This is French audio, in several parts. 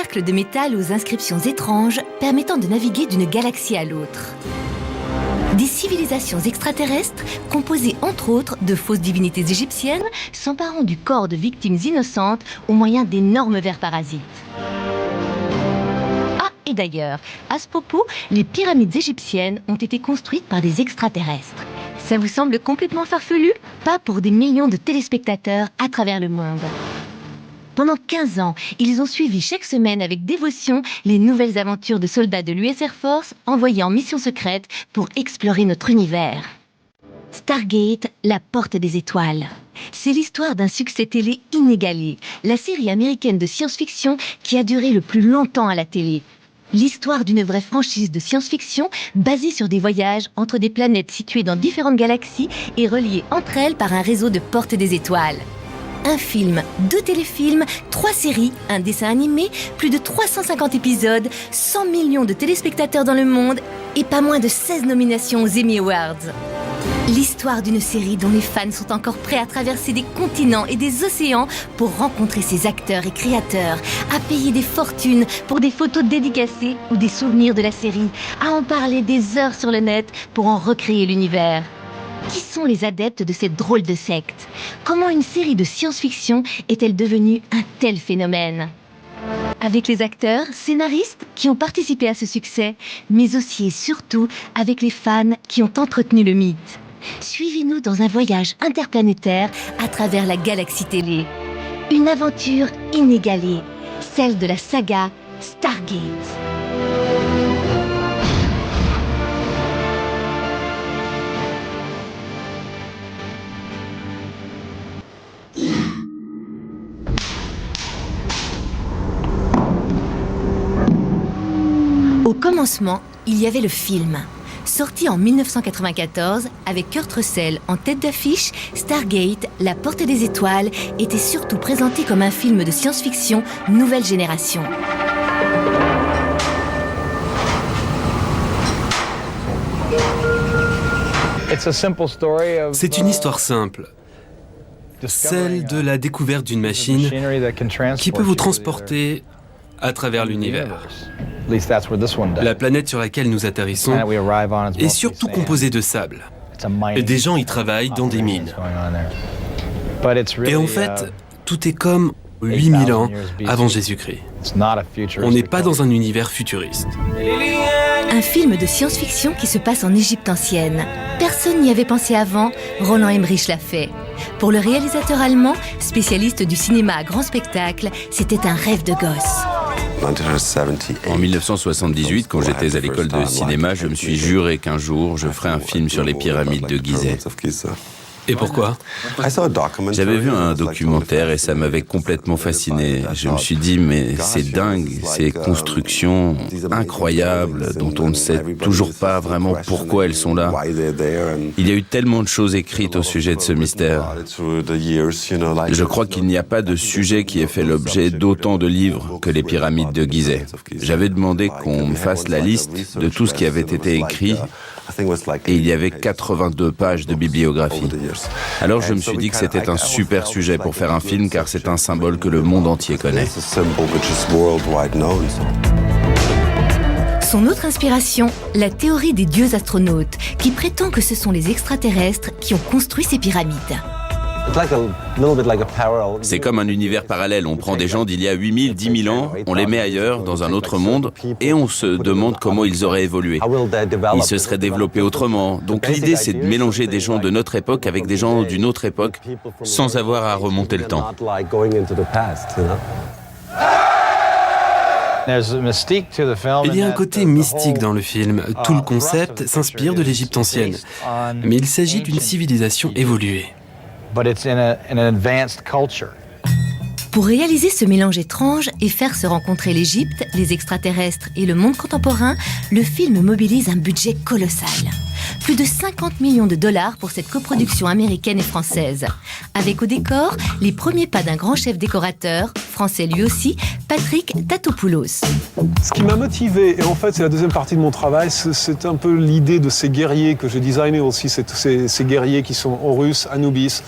cercles de métal aux inscriptions étranges permettant de naviguer d'une galaxie à l'autre. Des civilisations extraterrestres composées entre autres de fausses divinités égyptiennes s'emparant du corps de victimes innocentes au moyen d'énormes vers parasites. Ah, et d'ailleurs, à ce propos, les pyramides égyptiennes ont été construites par des extraterrestres. Ça vous semble complètement farfelu? Pas pour des millions de téléspectateurs à travers le monde. Pendant 15 ans, ils ont suivi chaque semaine avec dévotion les nouvelles aventures de soldats de l'US Air Force envoyés en mission secrète pour explorer notre univers. Stargate, la porte des étoiles. C'est l'histoire d'un succès télé inégalé, la série américaine de science-fiction qui a duré le plus longtemps à la télé. L'histoire d'une vraie franchise de science-fiction basée sur des voyages entre des planètes situées dans différentes galaxies et reliées entre elles par un réseau de portes des étoiles. Un film, 2 téléfilms, 3 séries, un dessin animé, plus de 350 épisodes, 100 millions de téléspectateurs dans le monde et pas moins de 16 nominations aux Emmy Awards. L'histoire d'une série dont les fans sont encore prêts à traverser des continents et des océans pour rencontrer ses acteurs et créateurs, à payer des fortunes pour des photos dédicacées ou des souvenirs de la série, à en parler des heures sur le net pour en recréer l'univers. Qui sont les adeptes de cette drôle de secte? Comment une série de science-fiction est-elle devenue un tel phénomène? Avec les acteurs, scénaristes qui ont participé à ce succès, mais aussi et surtout avec les fans qui ont entretenu le mythe. Suivez-nous dans un voyage interplanétaire à travers la galaxie télé. Une aventure inégalée, celle de la saga Stargate. Au commencement, il y avait le film. Sorti en 1994, avec Kurt Russell en tête d'affiche, Stargate, la porte des étoiles, était surtout présenté comme un film de science-fiction nouvelle génération. C'est une histoire simple, celle de la découverte d'une machine qui peut vous transporter à travers l'univers. La planète sur laquelle nous atterrissons est surtout composée de sable. Et des gens y travaillent dans des mines. Et en fait, tout est comme 8000 ans avant Jésus-Christ. On n'est pas dans un univers futuriste. Un film de science-fiction qui se passe en Égypte ancienne. Personne n'y avait pensé avant, Roland Emmerich l'a fait. Pour le réalisateur allemand, spécialiste du cinéma à grand spectacle, c'était un rêve de gosse. En 1978, quand j'étais à l'école de cinéma, je me suis juré qu'un jour, je ferais un film sur les pyramides de Gizeh. Et pourquoi? J'avais vu un documentaire et ça m'avait complètement fasciné. Je me suis dit, mais c'est dingue, ces constructions incroyables dont on ne sait toujours pas vraiment pourquoi elles sont là. Il y a eu tellement de choses écrites au sujet de ce mystère. Je crois qu'il n'y a pas de sujet qui ait fait l'objet d'autant de livres que les pyramides de Gizeh. J'avais demandé qu'on me fasse la liste de tout ce qui avait été écrit et il y avait 82 pages de bibliographie. Alors je me suis dit que c'était un super sujet pour faire un film car c'est un symbole que le monde entier connaît. Son autre inspiration, la théorie des dieux astronautes, qui prétend que ce sont les extraterrestres qui ont construit ces pyramides. C'est comme un univers parallèle. On prend des gens d'il y a 8000, 10 000 ans, on les met ailleurs, dans un autre monde, et on se demande comment ils auraient évolué. Ils se seraient développés autrement. Donc l'idée, c'est de mélanger des gens de notre époque avec des gens d'une autre époque, sans avoir à remonter le temps. Il y a un côté mystique dans le film. Tout le concept s'inspire de l'Égypte ancienne. Mais il s'agit d'une civilisation évoluée. Pour réaliser ce mélange étrange et faire se rencontrer l'Égypte, les extraterrestres et le monde contemporain, le film mobilise un budget colossal. Plus de 50 millions de dollars pour cette coproduction américaine et française. Avec au décor les premiers pas d'un grand chef décorateur, français lui aussi, Patrick Tatopoulos. Ce qui m'a motivé, et en fait c'est la deuxième partie de mon travail, c'est un peu l'idée de ces guerriers que j'ai designé aussi, ces guerriers qui sont Horus, Anubis,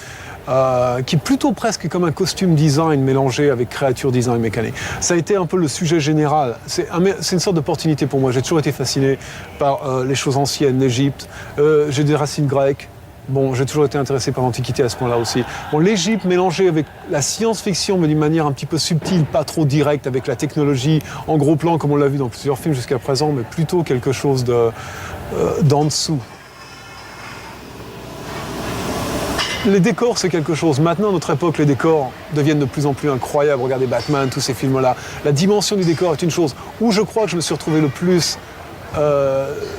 qui est plutôt presque comme un costume design mélangé avec créature design mécanique. Ça a été un peu le sujet général. C'est une sorte d'opportunité pour moi. J'ai toujours été fasciné par les choses anciennes, l'Égypte. J'ai des racines grecques. Bon, j'ai toujours été intéressé par l'Antiquité à ce point-là aussi. Bon, l'Égypte mélangée avec la science-fiction, mais d'une manière un petit peu subtile, pas trop directe, avec la technologie en gros plan, comme on l'a vu dans plusieurs films jusqu'à présent, mais plutôt quelque chose d'en dessous. Les décors, c'est quelque chose. Maintenant, à notre époque, les décors deviennent de plus en plus incroyables. Regardez Batman, tous ces films-là. La dimension du décor est une chose. Où je crois que je me suis retrouvé le plus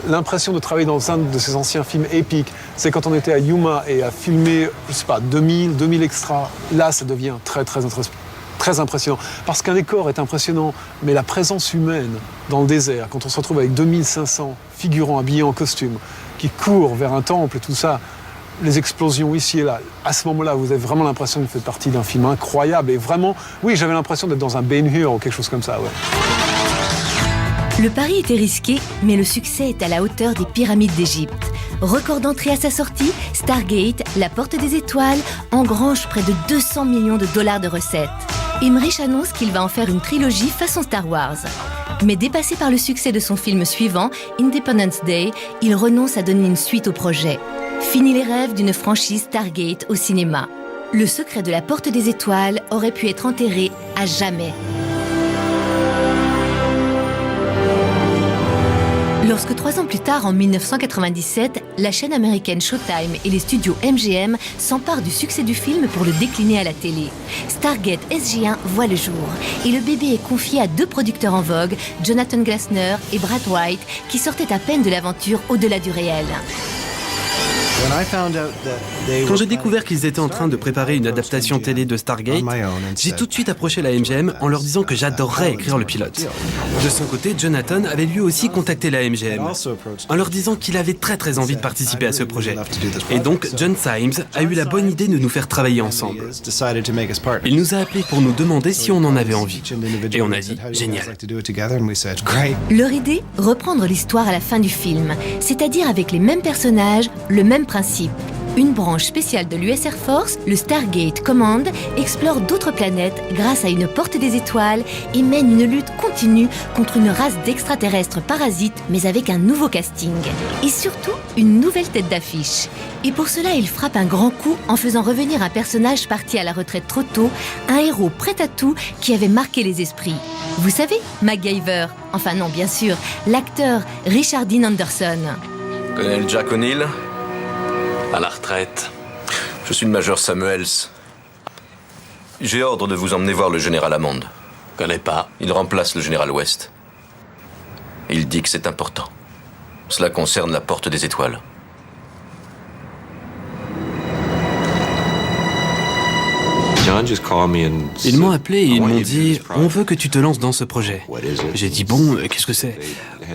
l'impression de travailler dans un de ces anciens films épiques, c'est quand on était à Yuma et à filmer, je sais pas, 2000 extras. Là, ça devient très impressionnant. Parce qu'un décor est impressionnant, mais la présence humaine dans le désert, quand on se retrouve avec 2500 figurants habillés en costume, qui courent vers un temple et tout ça, les explosions ici et là, à ce moment-là, vous avez vraiment l'impression que vous faites partie d'un film incroyable. Et vraiment, oui, j'avais l'impression d'être dans un Ben-Hur ou quelque chose comme ça, ouais. Le pari était risqué, mais le succès est à la hauteur des pyramides d'Égypte. Record d'entrée à sa sortie, Stargate, la porte des étoiles, engrange près de 200 millions de dollars de recettes. Emmerich annonce qu'il va en faire une trilogie façon Star Wars. Mais dépassé par le succès de son film suivant, Independence Day, il renonce à donner une suite au projet. Fini les rêves d'une franchise Stargate au cinéma. Le secret de la porte des étoiles aurait pu être enterré à jamais. Lorsque 3 ans plus tard, en 1997, la chaîne américaine Showtime et les studios MGM s'emparent du succès du film pour le décliner à la télé, Stargate SG-1 voit le jour et le bébé est confié à 2 producteurs en vogue, Jonathan Glassner et Brad White, qui sortaient à peine de l'aventure au-delà du réel. Quand j'ai découvert qu'ils étaient en train de préparer une adaptation télé de Stargate, j'ai tout de suite approché la MGM en leur disant que j'adorerais écrire le pilote. De son côté, Jonathan avait lui aussi contacté la MGM en leur disant qu'il avait très envie de participer à ce projet. Et donc, John Symes a eu la bonne idée de nous faire travailler ensemble. Il nous a appelés pour nous demander si on en avait envie. Et on a dit « génial ». Leur idée, reprendre l'histoire à la fin du film, c'est-à-dire avec les mêmes personnages, le même principe. Une branche spéciale de l'US Air Force, le Stargate Command, explore d'autres planètes grâce à une porte des étoiles et mène une lutte continue contre une race d'extraterrestres parasites, mais avec un nouveau casting. Et surtout, une nouvelle tête d'affiche. Et pour cela, il frappe un grand coup en faisant revenir un personnage parti à la retraite trop tôt, un héros prêt à tout qui avait marqué les esprits. Vous savez, MacGyver. Enfin non, bien sûr, l'acteur Richard Dean Anderson. Colonel Jack O'Neill, à la retraite. Je suis le major Samuels. J'ai ordre de vous emmener voir le général Hammond. Connais pas. Il remplace le général West. Il dit que c'est important. Cela concerne la porte des étoiles. Ils m'ont appelé et ils m'ont dit « On veut que tu te lances dans ce projet ». J'ai dit « Bon, qu'est-ce que c'est ?»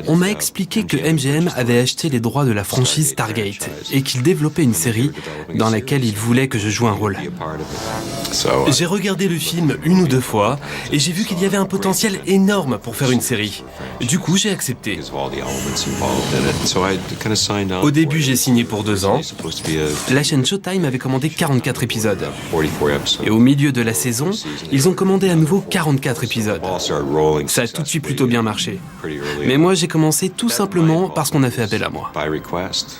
On m'a expliqué que MGM avait acheté les droits de la franchise Stargate et qu'il développait une série dans laquelle il voulait que je joue un rôle. J'ai regardé le film 1 ou 2 fois et j'ai vu qu'il y avait un potentiel énorme pour faire une série. Du coup, j'ai accepté. Au début, j'ai signé pour 2 ans. La chaîne Showtime avait commandé 44 épisodes. Et au milieu de la saison, ils ont commandé à nouveau 44 épisodes. Ça a tout de suite plutôt bien marché. Mais moi, j'ai commencé tout simplement parce qu'on a fait appel à moi.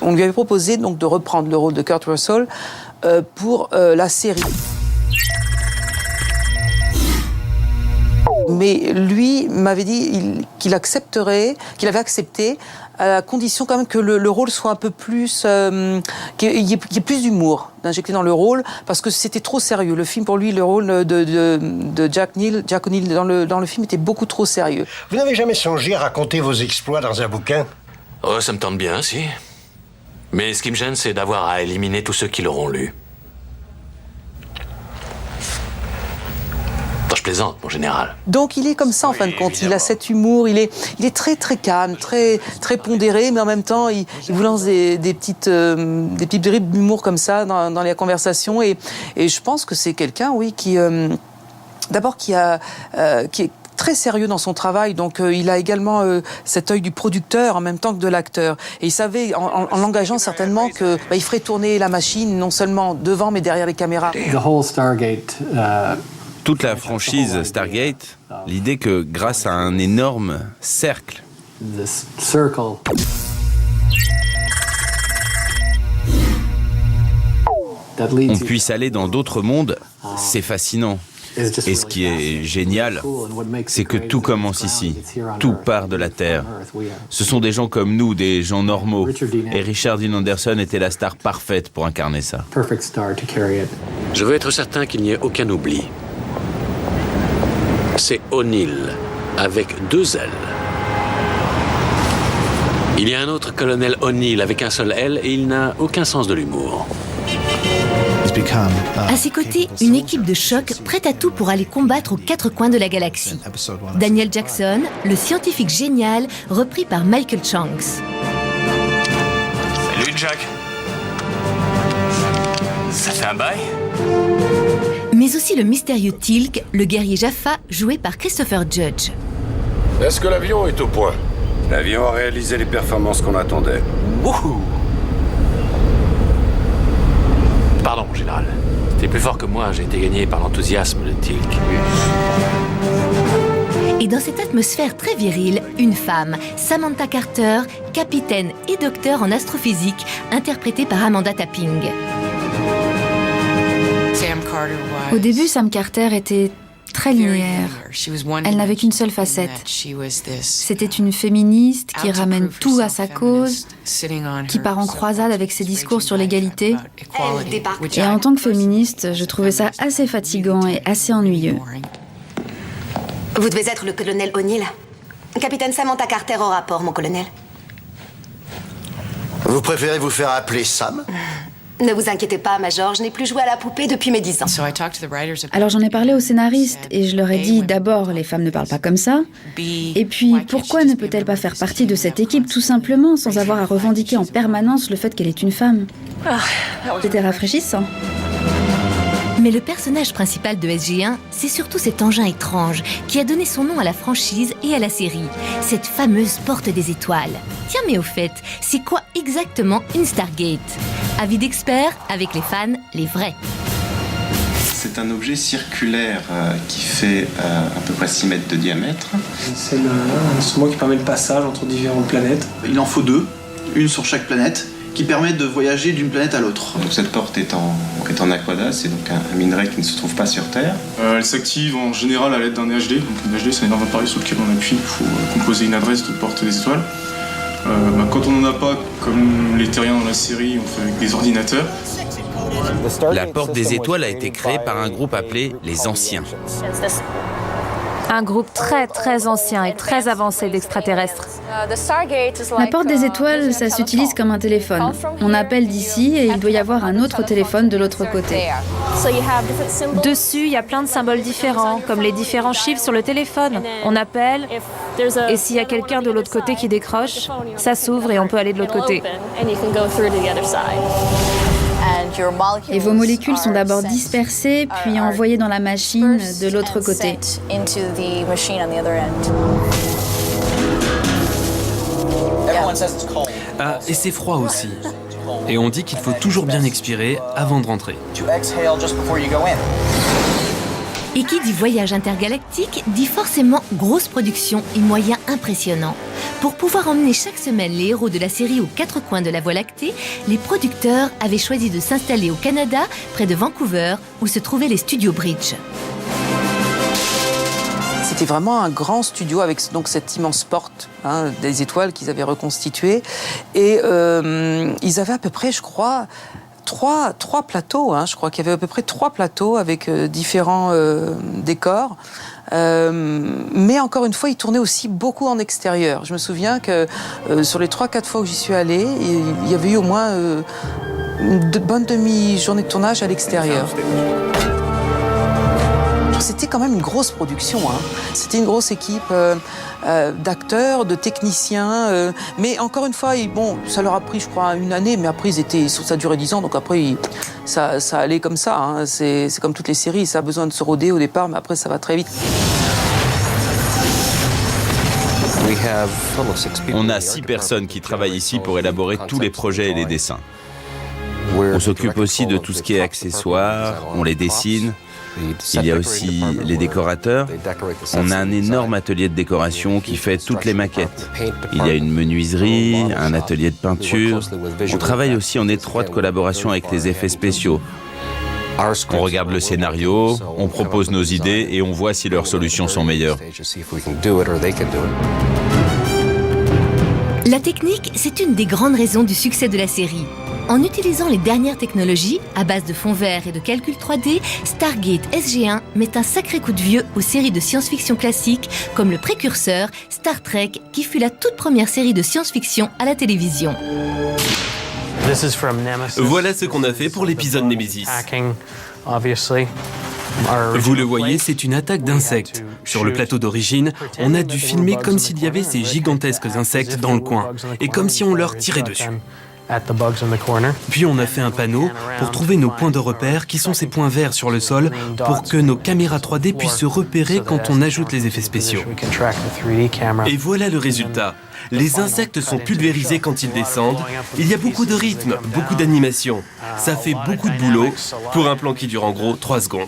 On lui avait proposé donc de reprendre le rôle de Kurt Russell pour la série. Mais lui m'avait dit qu'il accepterait, qu'il avait accepté, à la condition quand même que le rôle soit un peu plus, qu'il y ait plus d'humour d'injecter dans le rôle, parce que c'était trop sérieux. Le film, pour lui, le rôle de Jack O'Neill dans le film était beaucoup trop sérieux. Vous n'avez jamais songé à raconter vos exploits dans un bouquin ? Oh, ça me tente bien, si. Mais ce qui me gêne, c'est d'avoir à éliminer tous ceux qui l'auront lu. Je plaisante, mon général. Donc il est comme ça en fin de compte, évidemment. Il a cet humour, il est très calme, très pondéré, mais en même temps il vous lance des petites bribes d'humour comme ça dans les conversations et je pense que c'est quelqu'un, oui, qui d'abord qui est très sérieux dans son travail, donc il a également cet œil du producteur en même temps que de l'acteur. Et il savait, en l'engageant certainement, que il ferait tourner la machine non seulement devant mais derrière les caméras. Toute la franchise Stargate, l'idée que grâce à un énorme cercle, on puisse aller dans d'autres mondes, c'est fascinant. Et ce qui est génial, c'est que tout commence ici. Tout part de la Terre. Ce sont des gens comme nous, des gens normaux. Et Richard Dean Anderson était la star parfaite pour incarner ça. Je veux être certain qu'il n'y ait aucun oubli. C'est O'Neill, avec 2 L. Il y a un autre colonel O'Neill avec un seul L et il n'a aucun sens de l'humour. À ses côtés, une équipe de choc prête à tout pour aller combattre aux 4 coins de la galaxie. Daniel Jackson, le scientifique génial, repris par Michael Shanks. Salut Jack. Ça fait un bail? Mais aussi le mystérieux Teal'c, le guerrier Jaffa, joué par Christopher Judge. Est-ce que l'avion est au point? L'avion a réalisé les performances qu'on attendait. Wouhou! Pardon, général. T'es plus fort que moi, j'ai été gagné par l'enthousiasme de Teal'c. Et dans cette atmosphère très virile, une femme, Samantha Carter, capitaine et docteur en astrophysique, interprétée par Amanda Tapping. Au début, Sam Carter était très linéaire. Elle n'avait qu'une seule facette. C'était une féministe qui ramène tout à sa cause, qui part en croisade avec ses discours sur l'égalité. Et en tant que féministe, je trouvais ça assez fatigant et assez ennuyeux. Vous devez être le colonel O'Neill. Capitaine Samantha Carter au rapport, mon colonel. Vous préférez vous faire appeler Sam? Ne vous inquiétez pas, Major, je n'ai plus joué à la poupée depuis mes 10 ans. Alors j'en ai parlé aux scénaristes et je leur ai dit d'abord, les femmes ne parlent pas comme ça. Et puis, pourquoi ne peut-elle pas faire partie de cette équipe tout simplement sans avoir à revendiquer en permanence le fait qu'elle est une femme? C'était rafraîchissant. Mais le personnage principal de SG-1, c'est surtout cet engin étrange qui a donné son nom à la franchise et à la série, cette fameuse porte des étoiles. Tiens, mais au fait, c'est quoi exactement une Stargate? Avis d'experts, avec les fans, les vrais. C'est un objet circulaire qui fait à peu près 6 mètres de diamètre. C'est l'instrument qui permet le passage entre différentes planètes. Il en faut 2, une sur chaque planète, qui permettent de voyager d'une planète à l'autre. Donc cette porte est en aquadas, c'est donc un minerai qui ne se trouve pas sur Terre. Elle s'active en général à l'aide d'un EHD. Donc un EHD, c'est un énorme appareil sur lequel on appuie pour composer une adresse de porte des étoiles. Quand on n'en a pas, comme les terriens dans la série, on fait avec des ordinateurs. La porte des étoiles a été créée par un groupe appelé les Anciens. Un groupe très très ancien et très avancé d'extraterrestres. La porte des étoiles, ça s'utilise comme un téléphone. On appelle d'ici et il doit y avoir un autre téléphone de l'autre côté. Dessus, il y a plein de symboles différents, comme les différents chiffres sur le téléphone. On appelle, et s'il y a quelqu'un de l'autre côté qui décroche, ça s'ouvre et on peut aller de l'autre côté. Et vos molécules sont d'abord dispersées, puis envoyées dans la machine de l'autre côté. Ah, et c'est froid aussi. Et on dit qu'il faut toujours bien expirer avant de rentrer. Et qui dit voyage intergalactique dit forcément grosse production et moyens impressionnants. Pour pouvoir emmener chaque semaine les héros de la série aux 4 coins de la Voie lactée, les producteurs avaient choisi de s'installer au Canada, près de Vancouver, où se trouvaient les studios Bridge. C'était vraiment un grand studio avec donc cette immense porte des étoiles qu'ils avaient reconstituée. Et ils avaient à peu près, je crois, trois plateaux. Je crois qu'il y avait à peu près 3 plateaux avec différents décors. Mais encore une fois, ils tournaient aussi beaucoup en extérieur. Je me souviens que sur les 3-4 fois où j'y suis allée, il y avait eu au moins une bonne demi-journée de tournage à l'extérieur. C'était quand même une grosse production. C'était une grosse équipe d'acteurs, de techniciens. Mais encore une fois, ça leur a pris, je crois, 1 année. Mais après, ça a duré 10 ans. Donc après, ça allait comme ça. C'est comme toutes les séries. Ça a besoin de se roder au départ, mais après, ça va très vite. On a 6 personnes qui travaillent ici pour élaborer tous les projets et les dessins. On s'occupe aussi de tout ce qui est accessoires, on les dessine. Il y a aussi les décorateurs. On a un énorme atelier de décoration qui fait toutes les maquettes. Il y a une menuiserie, un atelier de peinture. On travaille aussi en étroite collaboration avec les effets spéciaux. On regarde le scénario, on propose nos idées et on voit si leurs solutions sont meilleures. La technique, c'est une des grandes raisons du succès de la série. En utilisant les dernières technologies, à base de fond vert et de calcul 3D, Stargate SG-1 met un sacré coup de vieux aux séries de science-fiction classiques, comme le précurseur Star Trek, qui fut la toute première série de science-fiction à la télévision. Voilà ce qu'on a fait pour l'épisode Nemesis. Vous le voyez, c'est une attaque d'insectes. Sur le plateau d'origine, on a dû filmer comme s'il y avait ces gigantesques insectes dans le coin, et comme si on leur tirait dessus. Puis on a fait un panneau pour trouver nos points de repère, qui sont ces points verts sur le sol, pour que nos caméras 3D puissent se repérer quand on ajoute les effets spéciaux. Et voilà le résultat. Les insectes sont pulvérisés quand ils descendent. Il y a beaucoup de rythme, beaucoup d'animation. Ça fait beaucoup de boulot pour un plan qui dure en gros 3 secondes.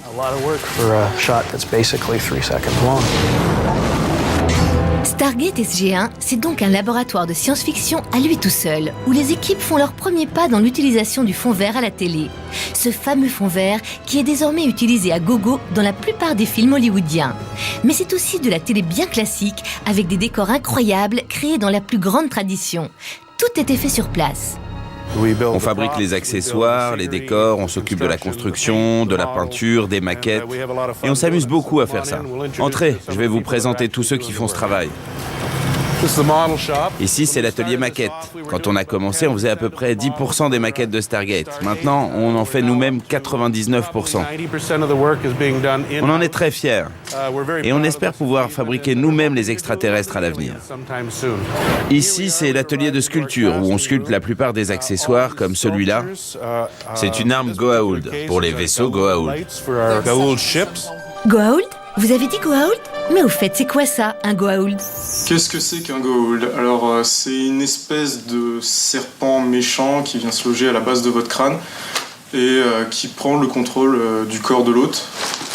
Stargate SG-1, c'est donc un laboratoire de science-fiction à lui tout seul, où les équipes font leurs premiers pas dans l'utilisation du fond vert à la télé. Ce fameux fond vert qui est désormais utilisé à gogo dans la plupart des films hollywoodiens. Mais c'est aussi de la télé bien classique, avec des décors incroyables créés dans la plus grande tradition. Tout était fait sur place. On fabrique les accessoires, les décors, on s'occupe de la construction, de la peinture, des maquettes. Et on s'amuse beaucoup à faire ça. Entrez, je vais vous présenter tous ceux qui font ce travail. Ici, c'est l'atelier maquette. Quand on a commencé, on faisait à peu près 10% des maquettes de Stargate. Maintenant, on en fait nous-mêmes 99%. On en est très fiers. Et on espère pouvoir fabriquer nous-mêmes les extraterrestres à l'avenir. Ici, c'est l'atelier de sculpture, où on sculpte la plupart des accessoires, comme celui-là. C'est une arme Goa'uld, pour les vaisseaux Goa'uld. Goa'uld ? Vous avez dit Goa'uld ? Mais au fait, c'est quoi ça, un Goa'uld ? Qu'est-ce que c'est qu'un Goa'uld ? Alors, c'est une espèce de serpent méchant qui vient se loger à la base de votre crâne et qui prend le contrôle du corps de l'hôte.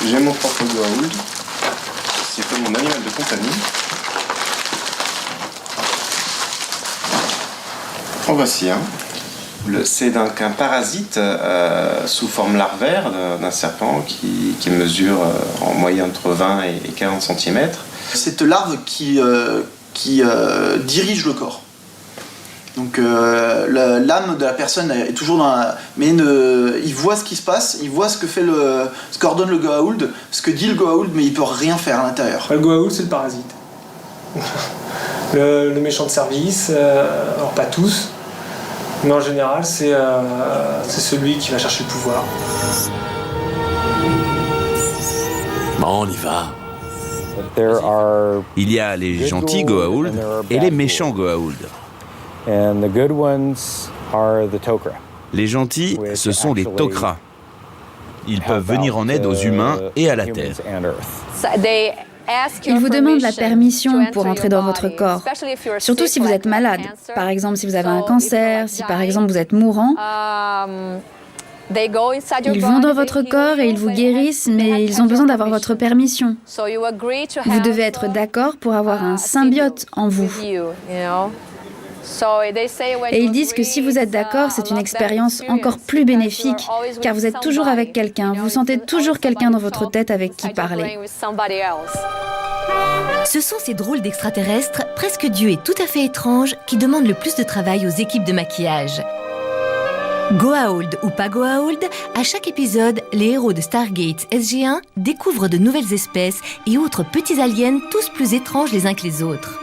J'ai mon propre Goa'uld. C'est comme mon animal de compagnie. En voici un. C'est donc un parasite sous forme larvaire d'un serpent qui mesure en moyenne entre 20 et 40 cm. Cette larve qui dirige le corps. Donc l'âme de la personne est toujours dans la... Mais il voit ce qui se passe, il voit ce qu'ordonne le Goa'uld, ce que dit le Goa'uld, mais il peut rien faire à l'intérieur. Le Goa'uld, c'est le parasite. le méchant de service, alors pas tous. Mais en général, c'est celui qui va chercher le pouvoir. Bon, on y va. Il y a les gentils Goa'uld et les méchants Goa'uld. Les gentils, ce sont les Tok'ra. Ils peuvent venir en aide aux humains et à la Terre. Ils vous demandent la permission pour entrer dans votre corps, surtout si vous êtes malade. Par exemple, si vous avez un cancer, si par exemple vous êtes mourant. Ils vont dans votre corps et ils vous guérissent, mais ils ont besoin d'avoir votre permission. Vous devez être d'accord pour avoir un symbiote en vous. Et ils disent que si vous êtes d'accord, c'est une expérience encore plus bénéfique, car vous êtes toujours avec quelqu'un, vous sentez toujours quelqu'un dans votre tête avec qui parler. Ce sont ces drôles d'extraterrestres, presque dieux et tout à fait étranges, qui demandent le plus de travail aux équipes de maquillage. Goa'uld ou pas Goa'uld, à chaque épisode, les héros de Stargate SG-1 découvrent de nouvelles espèces et autres petits aliens tous plus étranges les uns que les autres.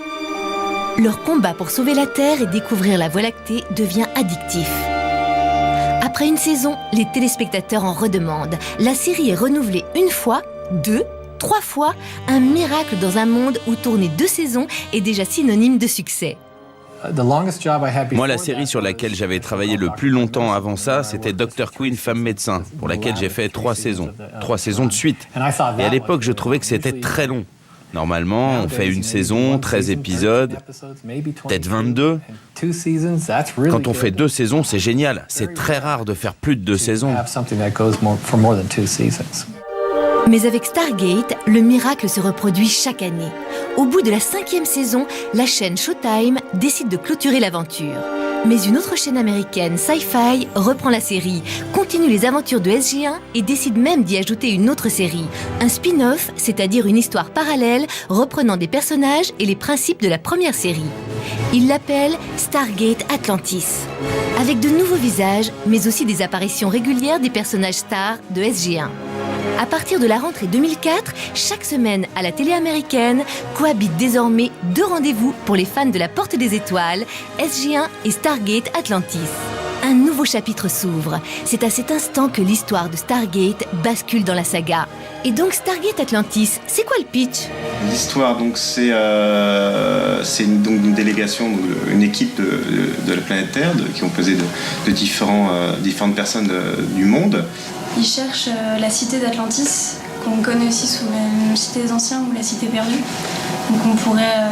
Leur combat pour sauver la Terre et découvrir la Voie lactée devient addictif. Après une saison, les téléspectateurs en redemandent. La série est renouvelée 1 fois, 2, 3 fois, un miracle dans un monde où tourner 2 saisons est déjà synonyme de succès. Moi, la série sur laquelle j'avais travaillé le plus longtemps avant ça, c'était Dr. Quinn, femme médecin, pour laquelle j'ai fait 3 saisons. 3 saisons de suite. Et à l'époque, je trouvais que c'était très long. Normalement, on fait une saison, 13 épisodes, peut-être 22. Quand on fait 2 saisons, c'est génial. C'est très rare de faire plus de 2 saisons. Mais avec Stargate, le miracle se reproduit chaque année. Au bout de la 5e saison, la chaîne Showtime décide de clôturer l'aventure. Mais une autre chaîne américaine, Sci-Fi, reprend la série, continue les aventures de SG-1 et décide même d'y ajouter une autre série. Un spin-off, c'est-à-dire une histoire parallèle reprenant des personnages et les principes de la première série. Ils l'appellent Stargate Atlantis. Avec de nouveaux visages, mais aussi des apparitions régulières des personnages stars de SG-1. À partir de la rentrée 2004, chaque semaine à la télé américaine, cohabitent désormais 2 rendez-vous pour les fans de la Porte des Étoiles, SG-1 et Stargate Atlantis. Un nouveau chapitre s'ouvre. C'est à cet instant que l'histoire de Stargate bascule dans la saga. Et donc Stargate Atlantis, c'est quoi le pitch ? L'histoire, donc, c'est donc une délégation, une équipe de la planète Terre, qui est composée de différentes personnes du monde. Ils cherchent la cité d'Atlantis, qu'on connaît aussi sous la cité des Anciens ou la cité perdue. Donc on pourrait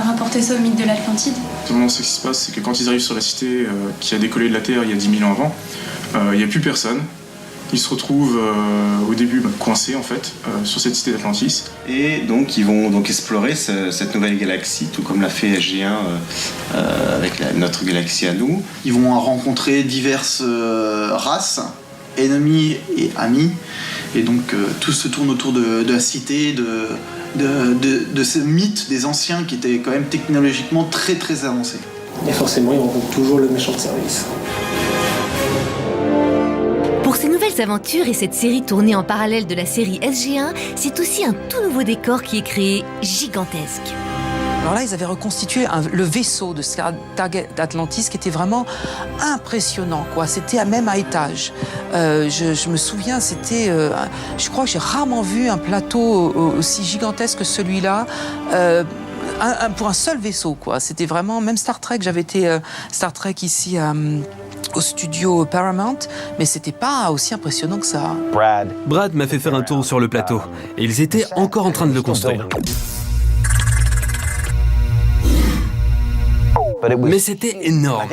rapporter ça au mythe de l'Atlantide. Comment ce qui se passe, c'est que quand ils arrivent sur la cité qui a décollé de la Terre il y a 10 000 ans avant, il n'y a plus personne. Ils se retrouvent au début coincés en fait sur cette cité d'Atlantis. Et donc ils vont donc explorer cette nouvelle galaxie, tout comme l'a fait SG-1 avec notre galaxie à nous. Ils vont rencontrer diverses races, ennemis et amis, et donc tout se tourne autour de la cité, de ce mythe des anciens qui était quand même technologiquement très très avancé. Et forcément, ils rencontrent toujours le méchant de service. Pour ces nouvelles aventures et cette série tournée en parallèle de la série SG-1, c'est aussi un tout nouveau décor qui est créé, gigantesque. Alors là, ils avaient reconstitué le vaisseau de Stargate Atlantis qui était vraiment impressionnant, quoi. C'était même à étage. Je me souviens, c'était... je crois que j'ai rarement vu un plateau aussi gigantesque que celui-là. Pour un seul vaisseau, quoi. C'était vraiment... Même Star Trek, j'avais été Star Trek ici au studio Paramount, mais c'était pas aussi impressionnant que ça. Brad m'a fait faire un tour sur le plateau, et ils étaient encore en train de le construire. Mais c'était énorme.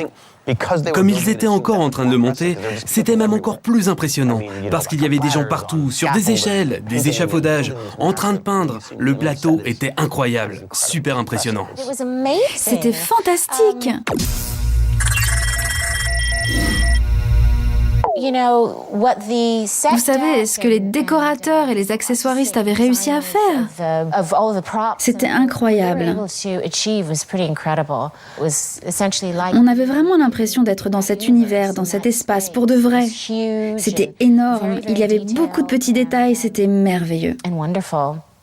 Comme ils étaient encore en train de le monter, c'était même encore plus impressionnant, parce qu'il y avait des gens partout, sur des échelles, des échafaudages, en train de peindre. Le plateau était incroyable, super impressionnant. C'était fantastique. Vous savez ce que les décorateurs et les accessoiristes avaient réussi à faire? C'était incroyable. On avait vraiment l'impression d'être dans cet univers, dans cet espace, pour de vrai. C'était énorme, il y avait beaucoup de petits détails, c'était merveilleux.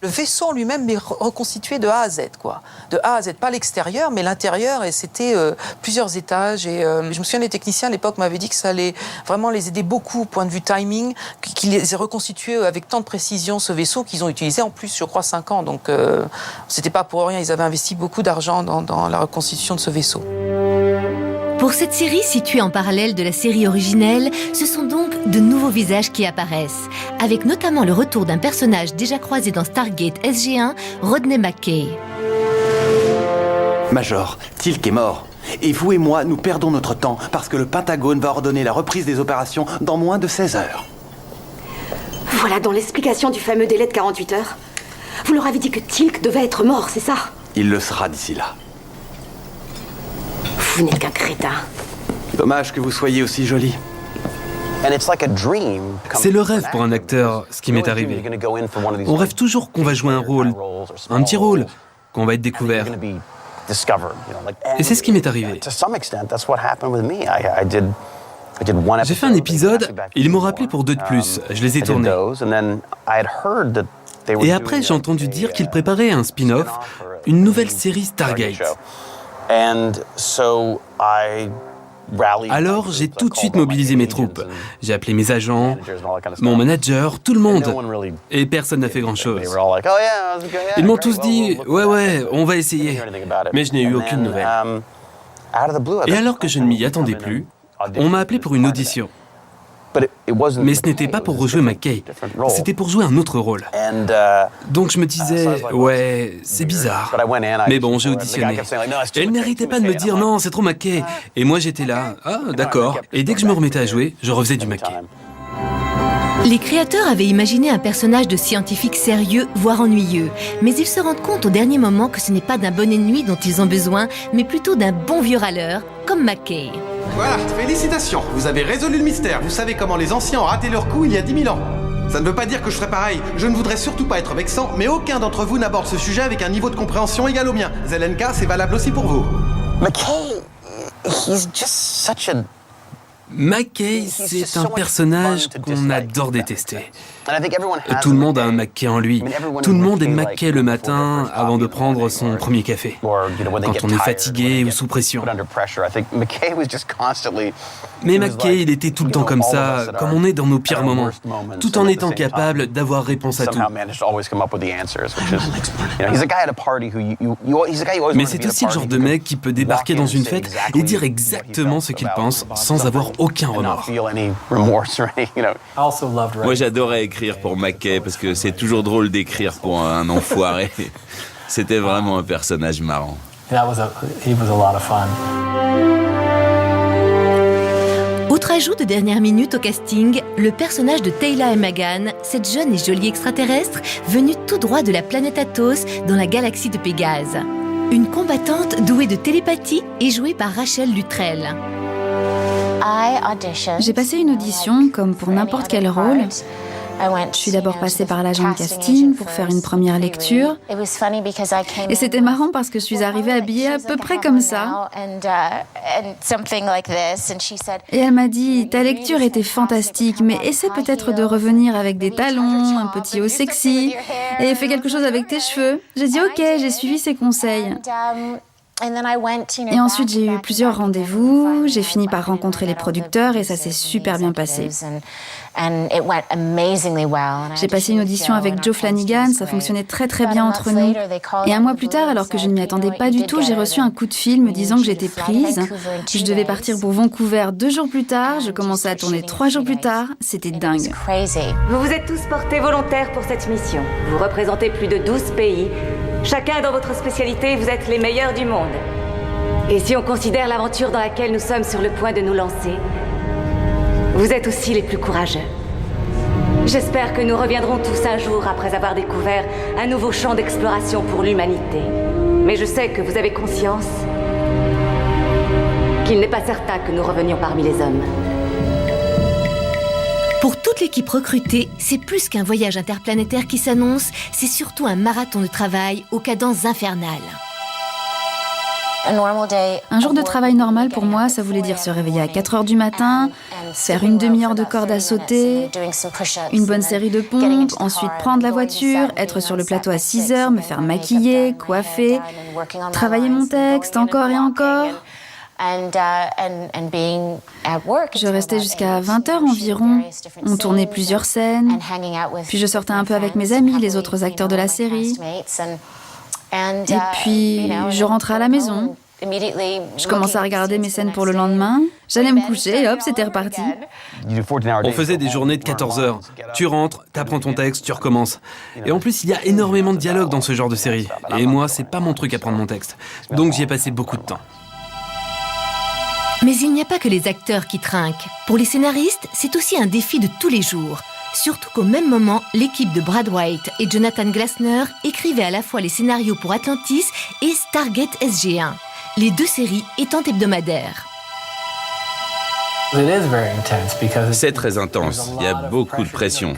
Le vaisseau lui-même est reconstitué de A à Z, quoi. De A à Z, pas l'extérieur, mais l'intérieur, et c'était plusieurs étages. Et je me souviens, les techniciens à l'époque m'avaient dit que ça allait vraiment les aider beaucoup au point de vue timing, qu'ils les aient reconstitués avec tant de précision, ce vaisseau, qu'ils ont utilisé en plus, je crois, 5 ans. Donc, c'était pas pour rien, ils avaient investi beaucoup d'argent dans la reconstitution de ce vaisseau. Pour cette série située en parallèle de la série originelle, ce sont donc de nouveaux visages qui apparaissent, avec notamment le retour d'un personnage déjà croisé dans Stargate SG-1, Rodney McKay. Major, Teal'c est mort. Et vous et moi, nous perdons notre temps parce que le Pentagone va ordonner la reprise des opérations dans moins de 16 heures. Voilà dans l'explication du fameux délai de 48 heures. Vous leur avez dit que Teal'c devait être mort, c'est ça? Il le sera d'ici là. Vous n'êtes qu'un crétin. Dommage que vous soyez aussi jolie. C'est le rêve pour un acteur, ce qui m'est arrivé. On rêve toujours qu'on va jouer un rôle, un petit rôle, qu'on va être découvert. Et c'est ce qui m'est arrivé. J'ai fait un épisode, ils m'ont rappelé pour 2 de plus, je les ai tournés. Et après, j'ai entendu dire qu'ils préparaient un spin-off, une nouvelle série Stargate. Alors, j'ai tout de suite mobilisé mes troupes. J'ai appelé mes agents, mon manager, tout le monde. Et personne n'a fait grand-chose. Ils m'ont tous dit « Ouais, on va essayer ». Mais je n'ai eu aucune nouvelle. Et alors que je ne m'y attendais plus, on m'a appelé pour une audition. Mais ce n'était pas pour rejouer McKay, c'était pour jouer un autre rôle. Donc je me disais, ouais, c'est bizarre. Mais bon, j'ai auditionné. Et elle n'arrêtait pas de me dire, non, c'est trop McKay. Et moi j'étais là, ah d'accord. Et dès que je me remettais à jouer, je refaisais du McKay. Les créateurs avaient imaginé un personnage de scientifique sérieux, voire ennuyeux. Mais ils se rendent compte au dernier moment que ce n'est pas d'un bon ennemi dont ils ont besoin, mais plutôt d'un bon vieux râleur, comme McKay. Voilà, félicitations, vous avez résolu le mystère. Vous savez comment les anciens ont raté leur coup il y a 10 000 ans. Ça ne veut pas dire que je ferai pareil. Je ne voudrais surtout pas être vexant, mais aucun d'entre vous n'aborde ce sujet avec un niveau de compréhension égal au mien. Zelenka, c'est valable aussi pour vous. McKay, he's just such a... McKay, c'est un personnage qu'on adore détester. Tout le monde a un McKay en lui. Tout le monde est McKay le matin avant de prendre son premier café. Quand on est fatigué ou sous pression. Mais McKay, il était tout le temps comme ça, comme on est dans nos pires moments, tout en étant capable d'avoir réponse à tout. Mais c'est aussi le genre de mec qui peut débarquer dans une fête et dire exactement ce qu'il pense sans avoir aucun remords. Moi, j'adorais écrire pour McKay parce que c'est toujours drôle d'écrire pour un enfoiré. C'était vraiment un personnage marrant. Autre ajout de dernière minute au casting, le personnage de Teyla Emagan, cette jeune et jolie extraterrestre venue tout droit de la planète Athos dans la galaxie de Pégase. Une combattante douée de télépathie et jouée par Rachel Luttrell. J'ai passé une audition comme pour n'importe quel rôle. Je suis d'abord passée par l'agent de casting pour faire une première lecture. Et c'était marrant parce que je suis arrivée habillée à peu près comme ça. Et elle m'a dit, ta lecture était fantastique, mais essaie peut-être de revenir avec des talons, un petit haut sexy, et fais quelque chose avec tes cheveux. J'ai dit ok, j'ai suivi ses conseils. Et ensuite, j'ai eu plusieurs rendez-vous, j'ai fini par rencontrer les producteurs et ça s'est super bien passé. J'ai passé une audition avec Joe Flanagan, ça fonctionnait très très bien entre nous. Et un mois plus tard, alors que je ne m'y attendais pas du tout, j'ai reçu un coup de fil me disant que j'étais prise. Je devais partir pour Vancouver 2 jours plus tard, je commençais à tourner 3 jours plus tard, c'était dingue. Vous vous êtes tous portés volontaires pour cette mission. Vous représentez plus de 12 pays. Chacun dans votre spécialité, vous êtes les meilleurs du monde. Et si on considère l'aventure dans laquelle nous sommes sur le point de nous lancer, vous êtes aussi les plus courageux. J'espère que nous reviendrons tous un jour après avoir découvert un nouveau champ d'exploration pour l'humanité. Mais je sais que vous avez conscience qu'il n'est pas certain que nous revenions parmi les hommes. Pour toute l'équipe recrutée, c'est plus qu'un voyage interplanétaire qui s'annonce, c'est surtout un marathon de travail aux cadences infernales. Un jour de travail normal pour moi, ça voulait dire se réveiller à 4 heures du matin, faire une demi-heure de corde à sauter, une bonne série de pompes, ensuite prendre la voiture, être sur le plateau à 6 heures, me faire maquiller, coiffer, travailler mon texte encore et encore. Je restais jusqu'à 20 heures environ. On tournait plusieurs scènes. Puis je sortais un peu avec mes amis, les autres acteurs de la série. Et puis je rentrais à la maison. Je commençais à regarder mes scènes pour le lendemain. J'allais me coucher et hop, c'était reparti. On faisait des journées de 14 heures. Tu rentres, t'apprends ton texte, tu recommences. Et en plus, il y a énormément de dialogue dans ce genre de série. Et moi, c'est pas mon truc apprendre mon texte. Donc j'y ai passé beaucoup de temps. Mais il n'y a pas que les acteurs qui trinquent. Pour les scénaristes, c'est aussi un défi de tous les jours. Surtout qu'au même moment, l'équipe de Brad White et Jonathan Glassner écrivaient à la fois les scénarios pour Atlantis et Stargate SG-1, les 2 séries étant hebdomadaires. C'est très intense, il y a beaucoup de pression.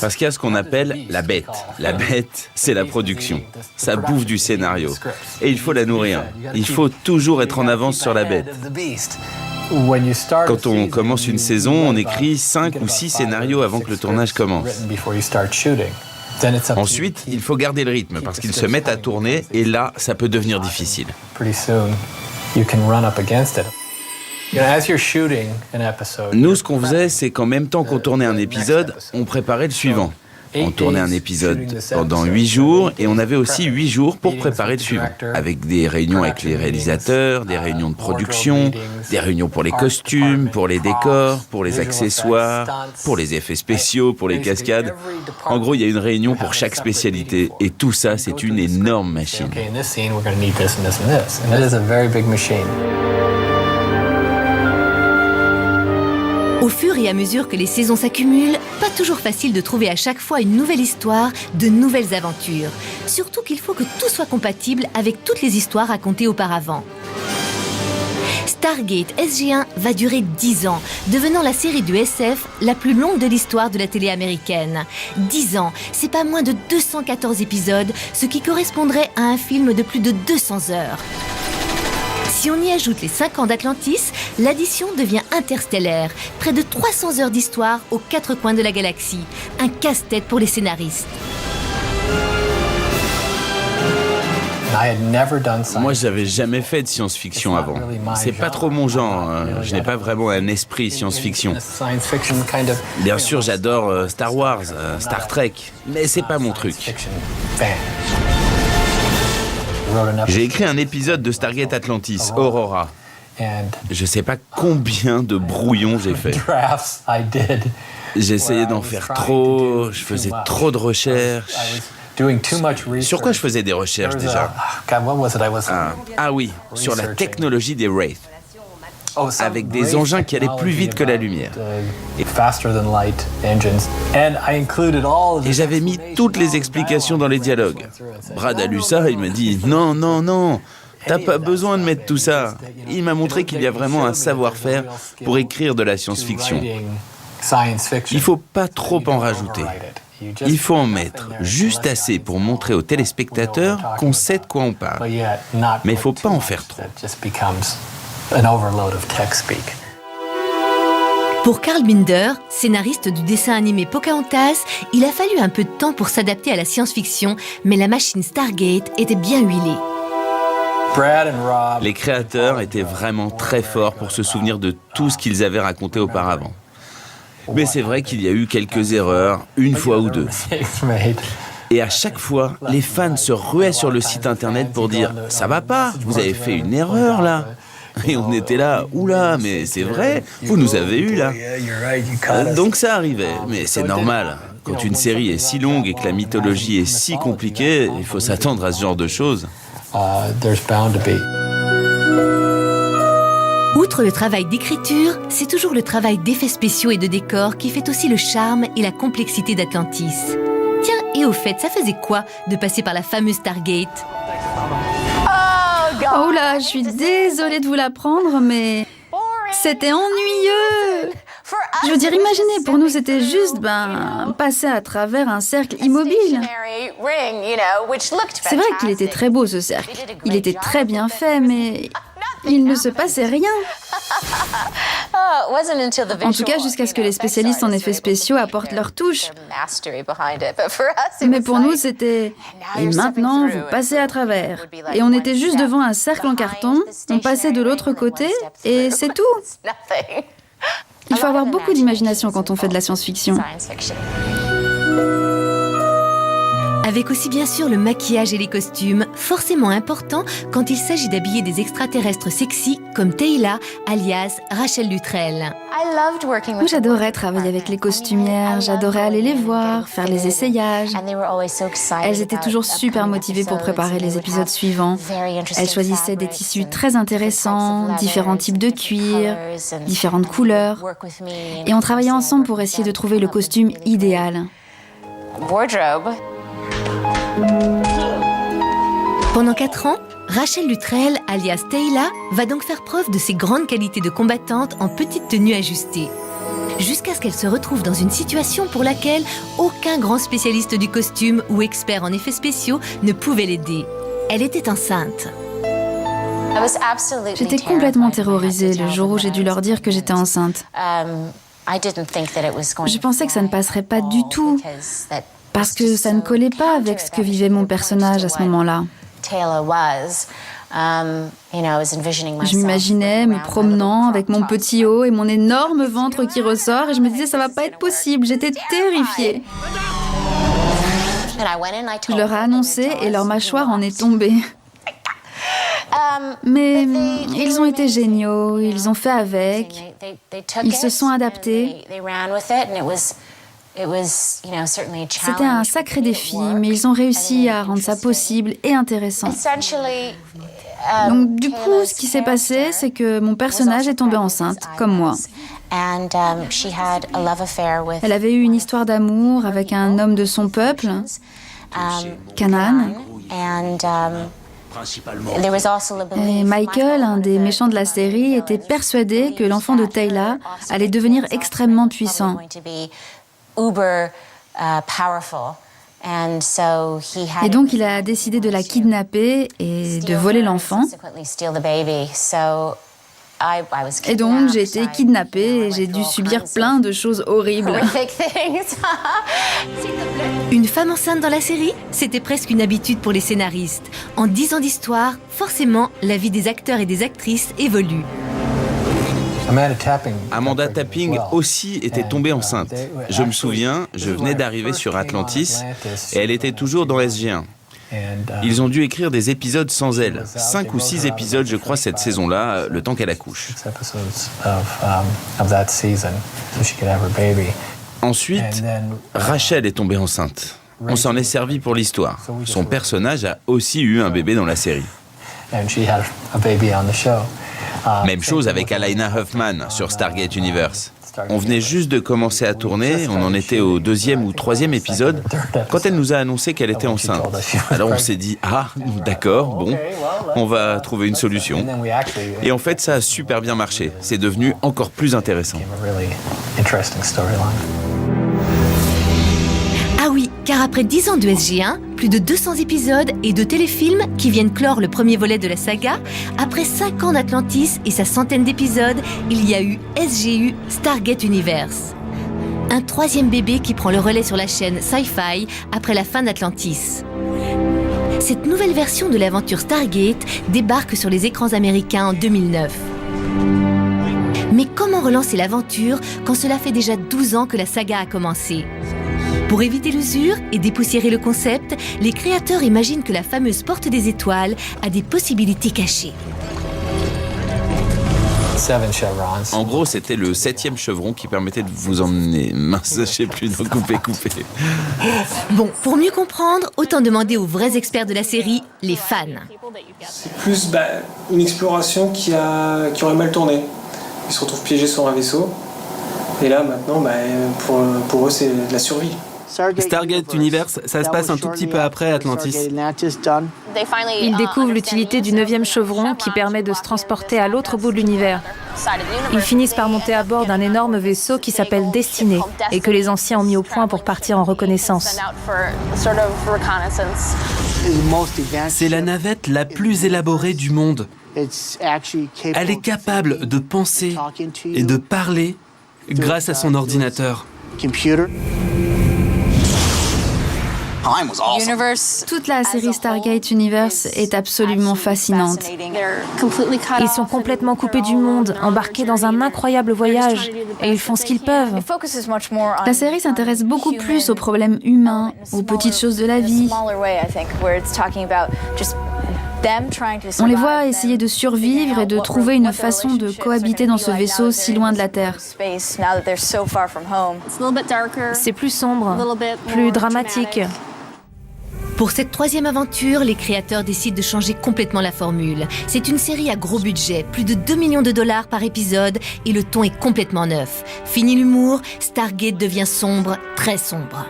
Parce qu'il y a ce qu'on appelle la bête. La bête, c'est la production. Ça bouffe du scénario. Et il faut la nourrir. Il faut toujours être en avance sur la bête. Quand on commence une saison, on écrit 5 ou 6 scénarios avant que le tournage commence. Ensuite, il faut garder le rythme parce qu'ils se mettent à tourner et là, ça peut devenir difficile. Nous, ce qu'on faisait, c'est qu'en même temps qu'on tournait un épisode, on préparait le suivant. On tournait un épisode pendant 8 jours et on avait aussi 8 jours pour préparer le suivant, avec des réunions avec les réalisateurs, des réunions de production, des réunions pour les costumes, pour les décors, pour les accessoires, pour les effets spéciaux, pour les cascades. En gros, il y a une réunion pour chaque spécialité et tout ça, c'est une énorme machine. Au fur et à mesure que les saisons s'accumulent, pas toujours facile de trouver à chaque fois une nouvelle histoire, de nouvelles aventures. Surtout qu'il faut que tout soit compatible avec toutes les histoires racontées auparavant. Stargate SG-1 va durer 10 ans, devenant la série de SF la plus longue de l'histoire de la télé américaine. 10 ans, c'est pas moins de 214 épisodes, ce qui correspondrait à un film de plus de 200 heures. Si on y ajoute les 5 ans d'Atlantis, l'addition devient interstellaire. Près de 300 heures d'histoire aux 4 coins de la galaxie. Un casse-tête pour les scénaristes. Moi, j'avais jamais fait de science-fiction avant. C'est pas trop mon genre. Je n'ai pas vraiment un esprit science-fiction. Bien sûr, j'adore Star Wars, Star Trek, mais c'est pas mon truc. J'ai écrit un épisode de Stargate Atlantis, Aurora. Je sais pas combien de brouillons j'ai fait. J'essayais d'en faire trop, je faisais trop de recherches. Sur quoi je faisais des recherches déjà ? Ah oui, sur la technologie des Wraith. Avec des engins qui allaient plus vite que la lumière. Et j'avais mis toutes les explications dans les dialogues. Brad a lu ça et il m'a dit « Non, non, non, t'as pas besoin de mettre tout ça ». Il m'a montré qu'il y a vraiment un savoir-faire pour écrire de la science-fiction. Il faut pas trop en rajouter. Il faut en mettre juste assez pour montrer aux téléspectateurs qu'on sait de quoi on parle. Mais il faut pas en faire trop. Pour Carl Binder, scénariste du dessin animé Pocahontas, il a fallu un peu de temps pour s'adapter à la science-fiction, mais la machine Stargate était bien huilée. Les créateurs étaient vraiment très forts pour se souvenir de tout ce qu'ils avaient raconté auparavant. Mais c'est vrai qu'il y a eu quelques erreurs, une fois ou deux. Et à chaque fois, les fans se ruaient sur le site internet pour dire « Ça va pas, vous avez fait une erreur là !» Et on était là, oula, mais c'est vrai, vous nous avez eu là. Donc ça arrivait, mais c'est normal. Quand une série est si longue et que la mythologie est si compliquée, il faut s'attendre à ce genre de choses. Outre le travail d'écriture, c'est toujours le travail d'effets spéciaux et de décors qui fait aussi le charme et la complexité d'Atlantis. Tiens, et au fait, ça faisait quoi de passer par la fameuse Stargate ? Oh là, je suis désolée de vous l'apprendre, mais c'était ennuyeux. Je veux dire, imaginez, pour nous, c'était juste, passer à travers un cercle immobile. C'est vrai qu'il était très beau, ce cercle. Il était très bien fait, mais il ne se passait rien. En tout cas, jusqu'à ce que les spécialistes en effets spéciaux apportent leur touche. Mais pour nous, c'était « Et maintenant, vous passez à travers ». Et on était juste devant un cercle en carton, on passait de l'autre côté, et c'est tout. Il faut avoir beaucoup d'imagination quand on fait de la science-fiction. Avec aussi bien sûr le maquillage et les costumes, forcément importants quand il s'agit d'habiller des extraterrestres sexy comme Teyla, alias Rachel Luttrell. Moi, j'adorais travailler avec les costumières, j'adorais aller les voir, faire les essayages. Elles étaient toujours super motivées pour préparer les épisodes suivants. Elles choisissaient des tissus très intéressants, différents types de cuir, différentes couleurs. Et on travaillait ensemble pour essayer de trouver le costume idéal. Pendant 4 ans, Rachel Luttrell, alias Teyla, va donc faire preuve de ses grandes qualités de combattante en petite tenue ajustée. Jusqu'à ce qu'elle se retrouve dans une situation pour laquelle aucun grand spécialiste du costume ou expert en effets spéciaux ne pouvait l'aider. Elle était enceinte. J'étais complètement terrorisée le jour où j'ai dû leur dire que j'étais enceinte. Je pensais que ça ne passerait pas du tout, parce que ça ne collait pas avec ce que vivait mon personnage à ce moment-là. Je m'imaginais me promenant avec mon petit haut et mon énorme ventre qui ressort et je me disais ça va pas être possible, j'étais terrifiée. Je leur ai annoncé et leur mâchoire en est tombée. Mais ils ont été géniaux, ils ont fait avec, ils se sont adaptés. C'était un sacré défi, mais ils ont réussi à rendre ça possible et intéressant. Donc du coup, ce qui s'est passé, c'est que mon personnage est tombée enceinte, comme moi. Elle avait eu une histoire d'amour avec un homme de son peuple, Canaan. Et Michael, un des méchants de la série, était persuadé que l'enfant de Teyla allait devenir extrêmement puissant. Et donc il a décidé de la kidnapper et de voler l'enfant. Et donc j'ai été kidnappée et j'ai dû subir plein de choses horribles. Une femme enceinte dans la série, c'était presque une habitude pour les scénaristes. En 10 ans d'histoire, forcément, la vie des acteurs et des actrices évolue. Amanda Tapping aussi était tombée enceinte. Je me souviens, je venais d'arriver sur Atlantis et elle était toujours dans SG1. Ils ont dû écrire des épisodes sans elle. 5 ou 6 épisodes, je crois, cette saison-là, le temps qu'elle accouche. Ensuite, Rachel est tombée enceinte. On s'en est servi pour l'histoire. Son personnage a aussi eu un bébé dans la série. Même chose avec Alaina Huffman sur Stargate Universe. On venait juste de commencer à tourner, on en était au 2e ou 3e épisode, quand elle nous a annoncé qu'elle était enceinte. Alors on s'est dit, ah, d'accord, bon, on va trouver une solution. Et en fait, ça a super bien marché. C'est devenu encore plus intéressant. Ah oui, car après 10 ans de SG1, plus de 200 épisodes et de téléfilms qui viennent clore le premier volet de la saga, après 5 ans d'Atlantis et sa centaine d'épisodes, il y a eu SGU Stargate Universe. Un 3e bébé qui prend le relais sur la chaîne Sci-Fi après la fin d'Atlantis. Cette nouvelle version de l'aventure Stargate débarque sur les écrans américains en 2009. Mais comment relancer l'aventure quand cela fait déjà 12 ans que la saga a commencé ? Pour éviter l'usure et dépoussiérer le concept, les créateurs imaginent que la fameuse porte des étoiles a des possibilités cachées. En gros, c'était le 7e chevron qui permettait de vous emmener. Mince, je sais plus, donc couper. Bon, pour mieux comprendre, autant demander aux vrais experts de la série, les fans. C'est plus une exploration qui aurait mal tourné. Ils se retrouvent piégés sur un vaisseau. Et là, maintenant, pour eux, c'est de la survie. Stargate Universe, ça se passe un tout petit peu après Atlantis. Ils découvrent l'utilité du 9e chevron qui permet de se transporter à l'autre bout de l'univers. Ils finissent par monter à bord d'un énorme vaisseau qui s'appelle Destiny et que les anciens ont mis au point pour partir en reconnaissance. C'est la navette la plus élaborée du monde. Elle est capable de penser et de parler grâce à son ordinateur. Toute la série Stargate Universe est absolument fascinante. Ils sont complètement coupés du monde, embarqués dans un incroyable voyage, et ils font ce qu'ils peuvent. La série s'intéresse beaucoup plus aux problèmes humains, aux petites choses de la vie. On les voit essayer de survivre et de trouver une façon de cohabiter dans ce vaisseau si loin de la Terre. C'est plus sombre, plus dramatique. Pour cette 3e aventure, les créateurs décident de changer complètement la formule. C'est une série à gros budget, plus de 2 millions de dollars par épisode, et le ton est complètement neuf. Fini l'humour, Stargate devient sombre, très sombre.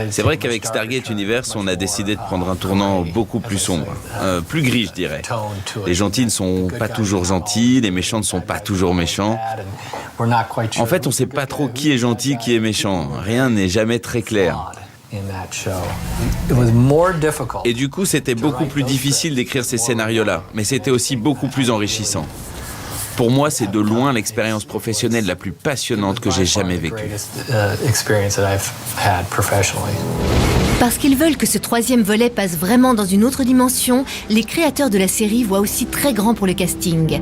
C'est vrai qu'avec Stargate Universe, on a décidé de prendre un tournant beaucoup plus sombre, plus gris, je dirais. Les gentils ne sont pas toujours gentils, les méchants ne sont pas toujours méchants. En fait, on ne sait pas trop qui est gentil, qui est méchant. Rien n'est jamais très clair. Et du coup, c'était beaucoup plus difficile d'écrire ces scénarios-là, mais c'était aussi beaucoup plus enrichissant. Pour moi, c'est de loin l'expérience professionnelle la plus passionnante que j'ai jamais vécue. Parce qu'ils veulent que ce troisième volet passe vraiment dans une autre dimension, les créateurs de la série voient aussi très grand pour le casting.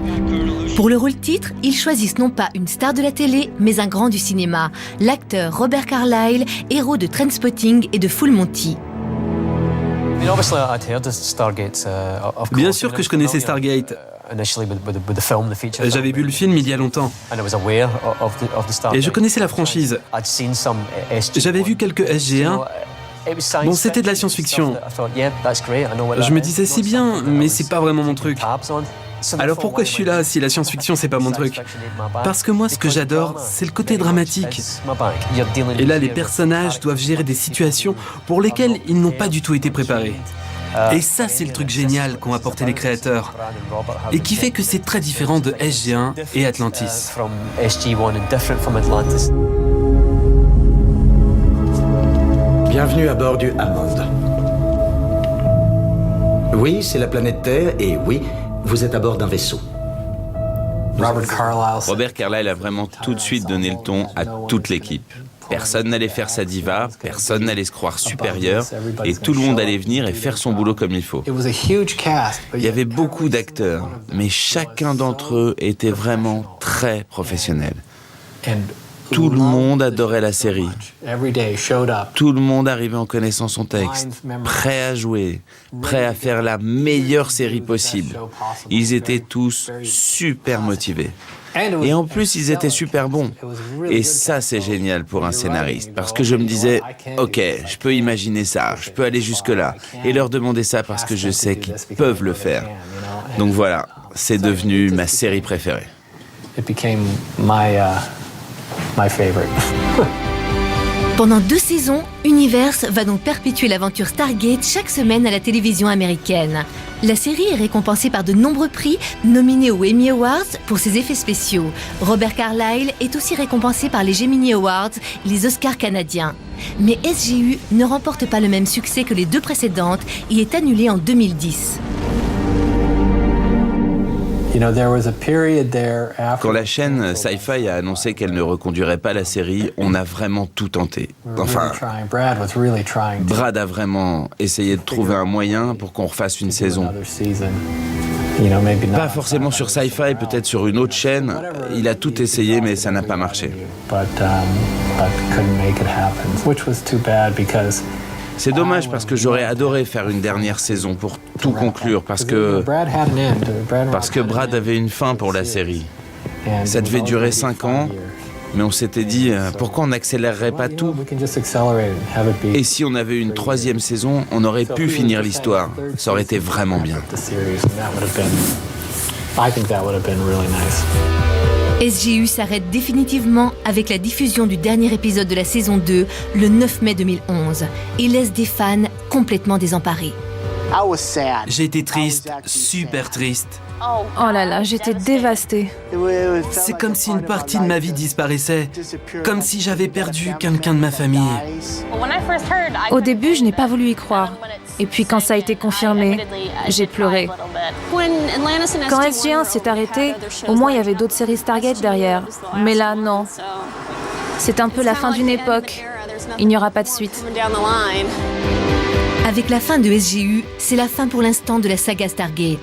Pour le rôle titre, ils choisissent non pas une star de la télé, mais un grand du cinéma, l'acteur Robert Carlyle, héros de Trainspotting et de Full Monty. Bien sûr que je connaissais Stargate. J'avais vu le film il y a longtemps. Et je connaissais la franchise. J'avais vu quelques SG1. Bon, c'était de la science-fiction. Je me disais, c'est bien, mais c'est pas vraiment mon truc. Alors pourquoi je suis là si la science-fiction c'est pas mon truc? Parce que moi ce que j'adore c'est le côté dramatique. Et là les personnages doivent gérer des situations pour lesquelles ils n'ont pas du tout été préparés. Et ça c'est le truc génial qu'ont apporté les créateurs. Et qui fait que c'est très différent de SG1 et Atlantis. Bienvenue à bord du Hammond. Oui, c'est la planète Terre et oui, vous êtes à bord d'un vaisseau. Robert Carlyle a vraiment tout de suite donné le ton à toute l'équipe. Personne n'allait faire sa diva, personne n'allait se croire supérieur, et tout le monde allait venir et faire son boulot comme il faut. Il y avait beaucoup d'acteurs, mais chacun d'entre eux était vraiment très professionnel. Tout le monde adorait la série. Tout le monde arrivait en connaissant son texte, prêt à jouer, prêt à faire la meilleure série possible. Ils étaient tous super motivés. Et en plus, ils étaient super bons. Et ça, c'est génial pour un scénariste, parce que je me disais, ok, je peux imaginer ça, je peux aller jusque-là, et leur demander ça parce que je sais qu'ils peuvent le faire. Donc voilà, c'est devenu ma série préférée. My favorite. Pendant 2 saisons, Universe va donc perpétuer l'aventure Stargate chaque semaine à la télévision américaine. La série est récompensée par de nombreux prix, nominée aux Emmy Awards pour ses effets spéciaux. Robert Carlyle est aussi récompensé par les Gemini Awards, les Oscars canadiens. Mais SGU ne remporte pas le même succès que les 2 précédentes et est annulée en 2010. Quand la chaîne Sci-Fi a annoncé qu'elle ne reconduirait pas la série, on a vraiment tout tenté. Enfin, Brad a vraiment essayé de trouver un moyen pour qu'on refasse une saison. Pas forcément sur Sci-Fi, peut-être sur une autre chaîne. Il a tout essayé, mais ça n'a pas marché. C'est dommage parce que j'aurais adoré faire une dernière saison pour tout conclure, parce que Brad avait une fin pour la série. Ça devait durer 5 ans, mais on s'était dit, pourquoi on n'accélérerait pas tout? Et si on avait une 3e saison, on aurait pu finir l'histoire. Ça aurait été vraiment bien. SGU s'arrête définitivement avec la diffusion du dernier épisode de la saison 2 le 9 mai 2011 et laisse des fans complètement désemparés. J'ai été triste, super triste. Oh là là, j'étais dévastée. C'est comme si une partie de ma vie disparaissait, comme si j'avais perdu quelqu'un de ma famille. Au début, je n'ai pas voulu y croire. Et puis quand ça a été confirmé, j'ai pleuré. Quand SG1 s'est arrêté, au moins il y avait d'autres séries Stargate derrière. Mais là, non. C'est un peu la fin d'une époque. Il n'y aura pas de suite. Avec la fin de SGU, c'est la fin pour l'instant de la saga Stargate.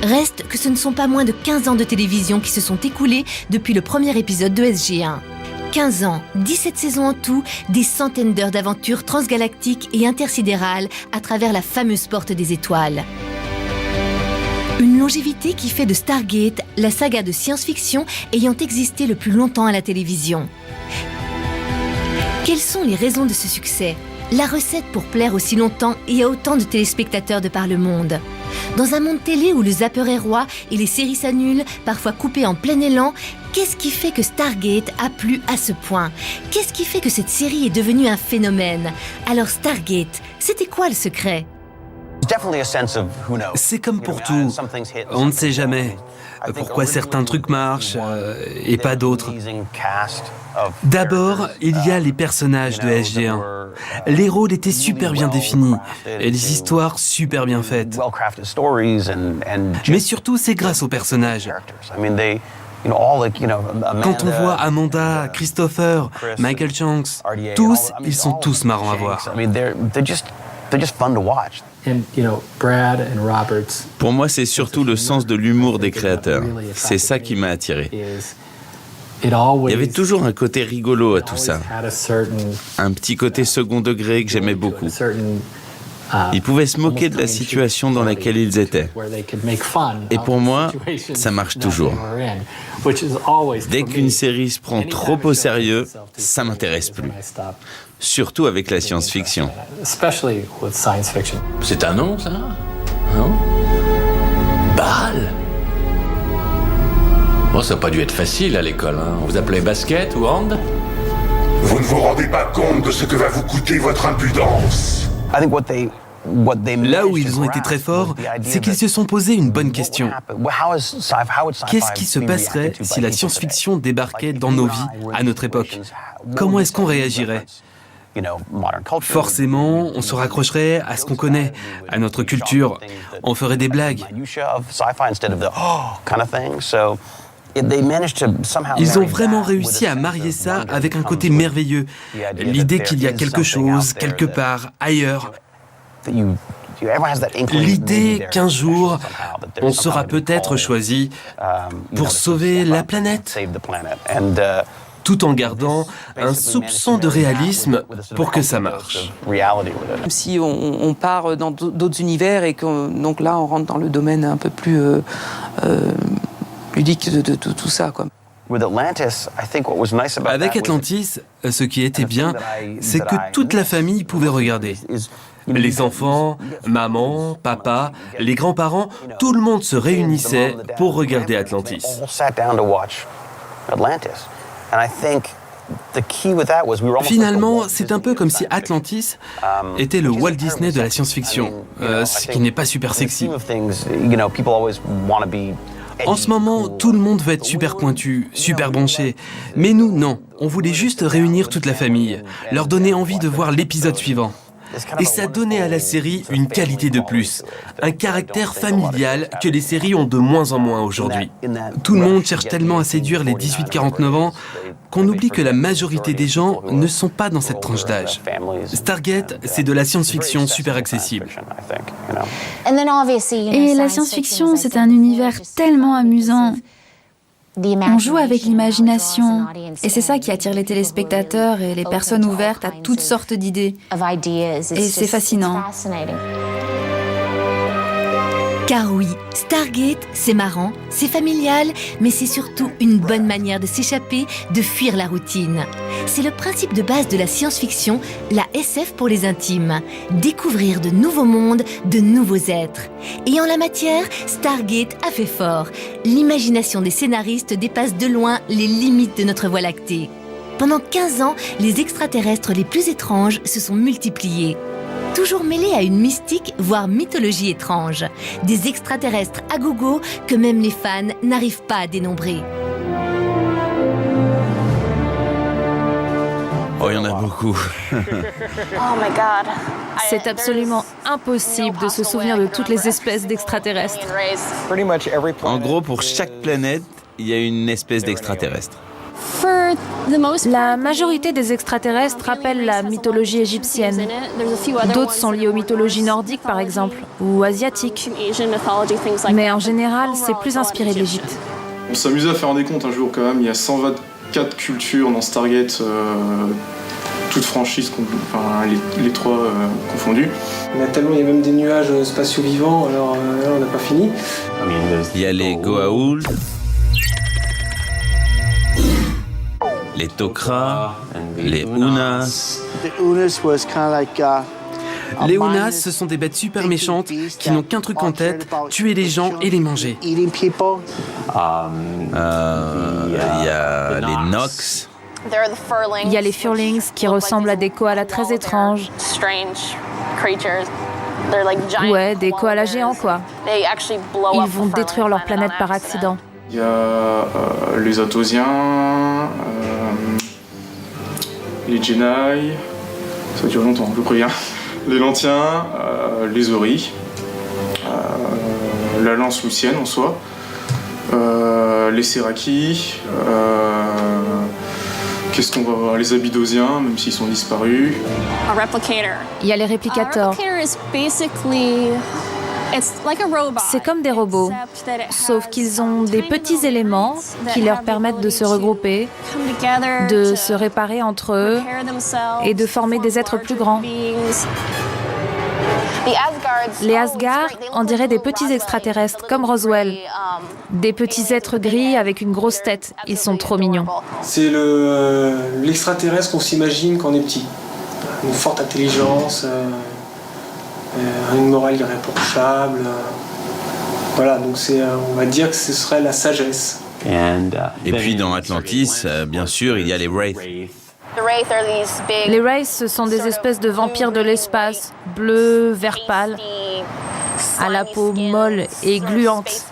Reste que ce ne sont pas moins de 15 ans de télévision qui se sont écoulés depuis le premier épisode de SG1. 15 ans, 17 saisons en tout, des centaines d'heures d'aventures transgalactiques et intersidérales à travers la fameuse porte des étoiles. Une longévité qui fait de Stargate la saga de science-fiction ayant existé le plus longtemps à la télévision. Quelles sont les raisons de ce succès ? La recette pour plaire aussi longtemps et à autant de téléspectateurs de par le monde. Dans un monde télé où le zapper est roi et les séries s'annulent, parfois coupées en plein élan, qu'est-ce qui fait que Stargate a plu à ce point? Qu'est-ce qui fait que cette série est devenue un phénomène? Alors Stargate, c'était quoi le secret? C'est comme pour tout, on ne sait jamais pourquoi certains trucs marchent et pas d'autres. D'abord, il y a les personnages de SG1. Les rôles étaient super bien définis et les histoires super bien faites. Mais surtout, c'est grâce aux personnages. Quand on voit Amanda, Christopher, Michael Shanks, ils sont tous marrants à voir. Pour moi, c'est surtout le sens de l'humour des créateurs. C'est ça qui m'a attiré. Il y avait toujours un côté rigolo à tout ça. Un petit côté second degré que j'aimais beaucoup. Ils pouvaient se moquer de la situation dans laquelle ils étaient. Et pour moi, ça marche toujours. Dès qu'une série se prend trop au sérieux, ça m'intéresse plus. Surtout avec la science-fiction. C'est un nom, ça? Non? Baal? Bon, ça n'a pas dû être facile à l'école, hein. On vous appelait basket ou hand? Vous ne vous rendez pas compte de ce que va vous coûter votre impudence. Là où ils ont été très forts, c'est qu'ils se sont posé une bonne question. Qu'est-ce qui se passerait si la science-fiction débarquait dans nos vies, à notre époque? Comment est-ce qu'on réagirait? Forcément, on se raccrocherait à ce qu'on connaît, à notre culture. On ferait des blagues. Ils ont vraiment réussi à marier ça avec un côté merveilleux. L'idée qu'il y a quelque chose, quelque part, ailleurs. L'idée qu'un jour, on sera peut-être choisi pour sauver la planète, tout en gardant un soupçon de réalisme pour que ça marche. Si on part dans d'autres univers et que donc là on rentre dans le domaine un peu plus ludique de tout ça, quoi. Avec Atlantis, ce qui était bien, c'est que toute la famille pouvait regarder. Les enfants, maman, papa, les grands-parents, tout le monde se réunissait pour regarder Atlantis. Finalement, c'est un peu comme si Atlantis était le Walt Disney de la science-fiction, ce qui n'est pas super sexy. En ce moment, tout le monde veut être super pointu, super branché. Mais nous, non. On voulait juste réunir toute la famille, leur donner envie de voir l'épisode suivant. Et ça donnait à la série une qualité de plus, un caractère familial que les séries ont de moins en moins aujourd'hui. Tout le monde cherche tellement à séduire les 18-49 ans qu'on oublie que la majorité des gens ne sont pas dans cette tranche d'âge. Stargate, c'est de la science-fiction super accessible. Et la science-fiction, c'est un univers tellement amusant. On joue avec l'imagination, et c'est ça qui attire les téléspectateurs et les personnes ouvertes à toutes sortes d'idées. Et c'est fascinant. Car oui, Stargate, c'est marrant, c'est familial, mais c'est surtout une bonne manière de s'échapper, de fuir la routine. C'est le principe de base de la science-fiction, la SF pour les intimes. Découvrir de nouveaux mondes, de nouveaux êtres. Et en la matière, Stargate a fait fort. L'imagination des scénaristes dépasse de loin les limites de notre Voie lactée. Pendant 15 ans, les extraterrestres les plus étranges se sont multipliés. Toujours mêlés à une mystique, voire mythologie étrange. Des extraterrestres à gogo que même les fans n'arrivent pas à dénombrer. Oh, il y en a beaucoup. C'est absolument impossible de se souvenir de toutes les espèces d'extraterrestres. En gros, pour chaque planète, il y a une espèce d'extraterrestre. La majorité des extraterrestres rappellent la mythologie égyptienne. D'autres sont liés aux mythologies nordiques, par exemple, ou asiatiques. Mais en général, c'est plus inspiré de l'Égypte. On s'amusait à faire un décompte un jour quand même. Il y a 124 cultures dans Stargate, toutes franchises, les trois confondues. Il y a tellement, il y a même des nuages spatiaux vivants, alors là, on n'a pas fini. Il y a les Goa'uld, les Tok'ra, les Unas. Les Unas, ce sont des bêtes super méchantes qui n'ont qu'un truc en tête, tuer les gens et les manger. Il y a les Nox. Il y a les Furlings qui ressemblent à des koalas très étranges. Ouais, des koalas géants, quoi. Ils vont détruire leur planète par accident. Il y a les Athosiens, les Jedi, ça dure longtemps, je préviens. Les Lantiens, les Ori, la lance lucienne en soi, les Seraki, qu'est-ce qu'on va voir, les Abydosiens, même s'ils sont disparus. Il y a les réplicateurs. C'est comme des robots, sauf qu'ils ont des petits éléments qui leur permettent de se regrouper, de se réparer entre eux et de former des êtres plus grands. Les Asgard, on dirait des petits extraterrestres, comme Roswell. Des petits êtres gris avec une grosse tête. Ils sont trop mignons. C'est l'extraterrestre qu'on s'imagine quand on est petit. Une forte intelligence, une morale irréprochable. Voilà, donc on va dire que ce serait la sagesse. Et puis dans Atlantis, bien sûr, il y a les Wraiths. Les Wraiths, ce sont des espèces de vampires de l'espace, bleus, vert pâle, à la peau molle et gluante.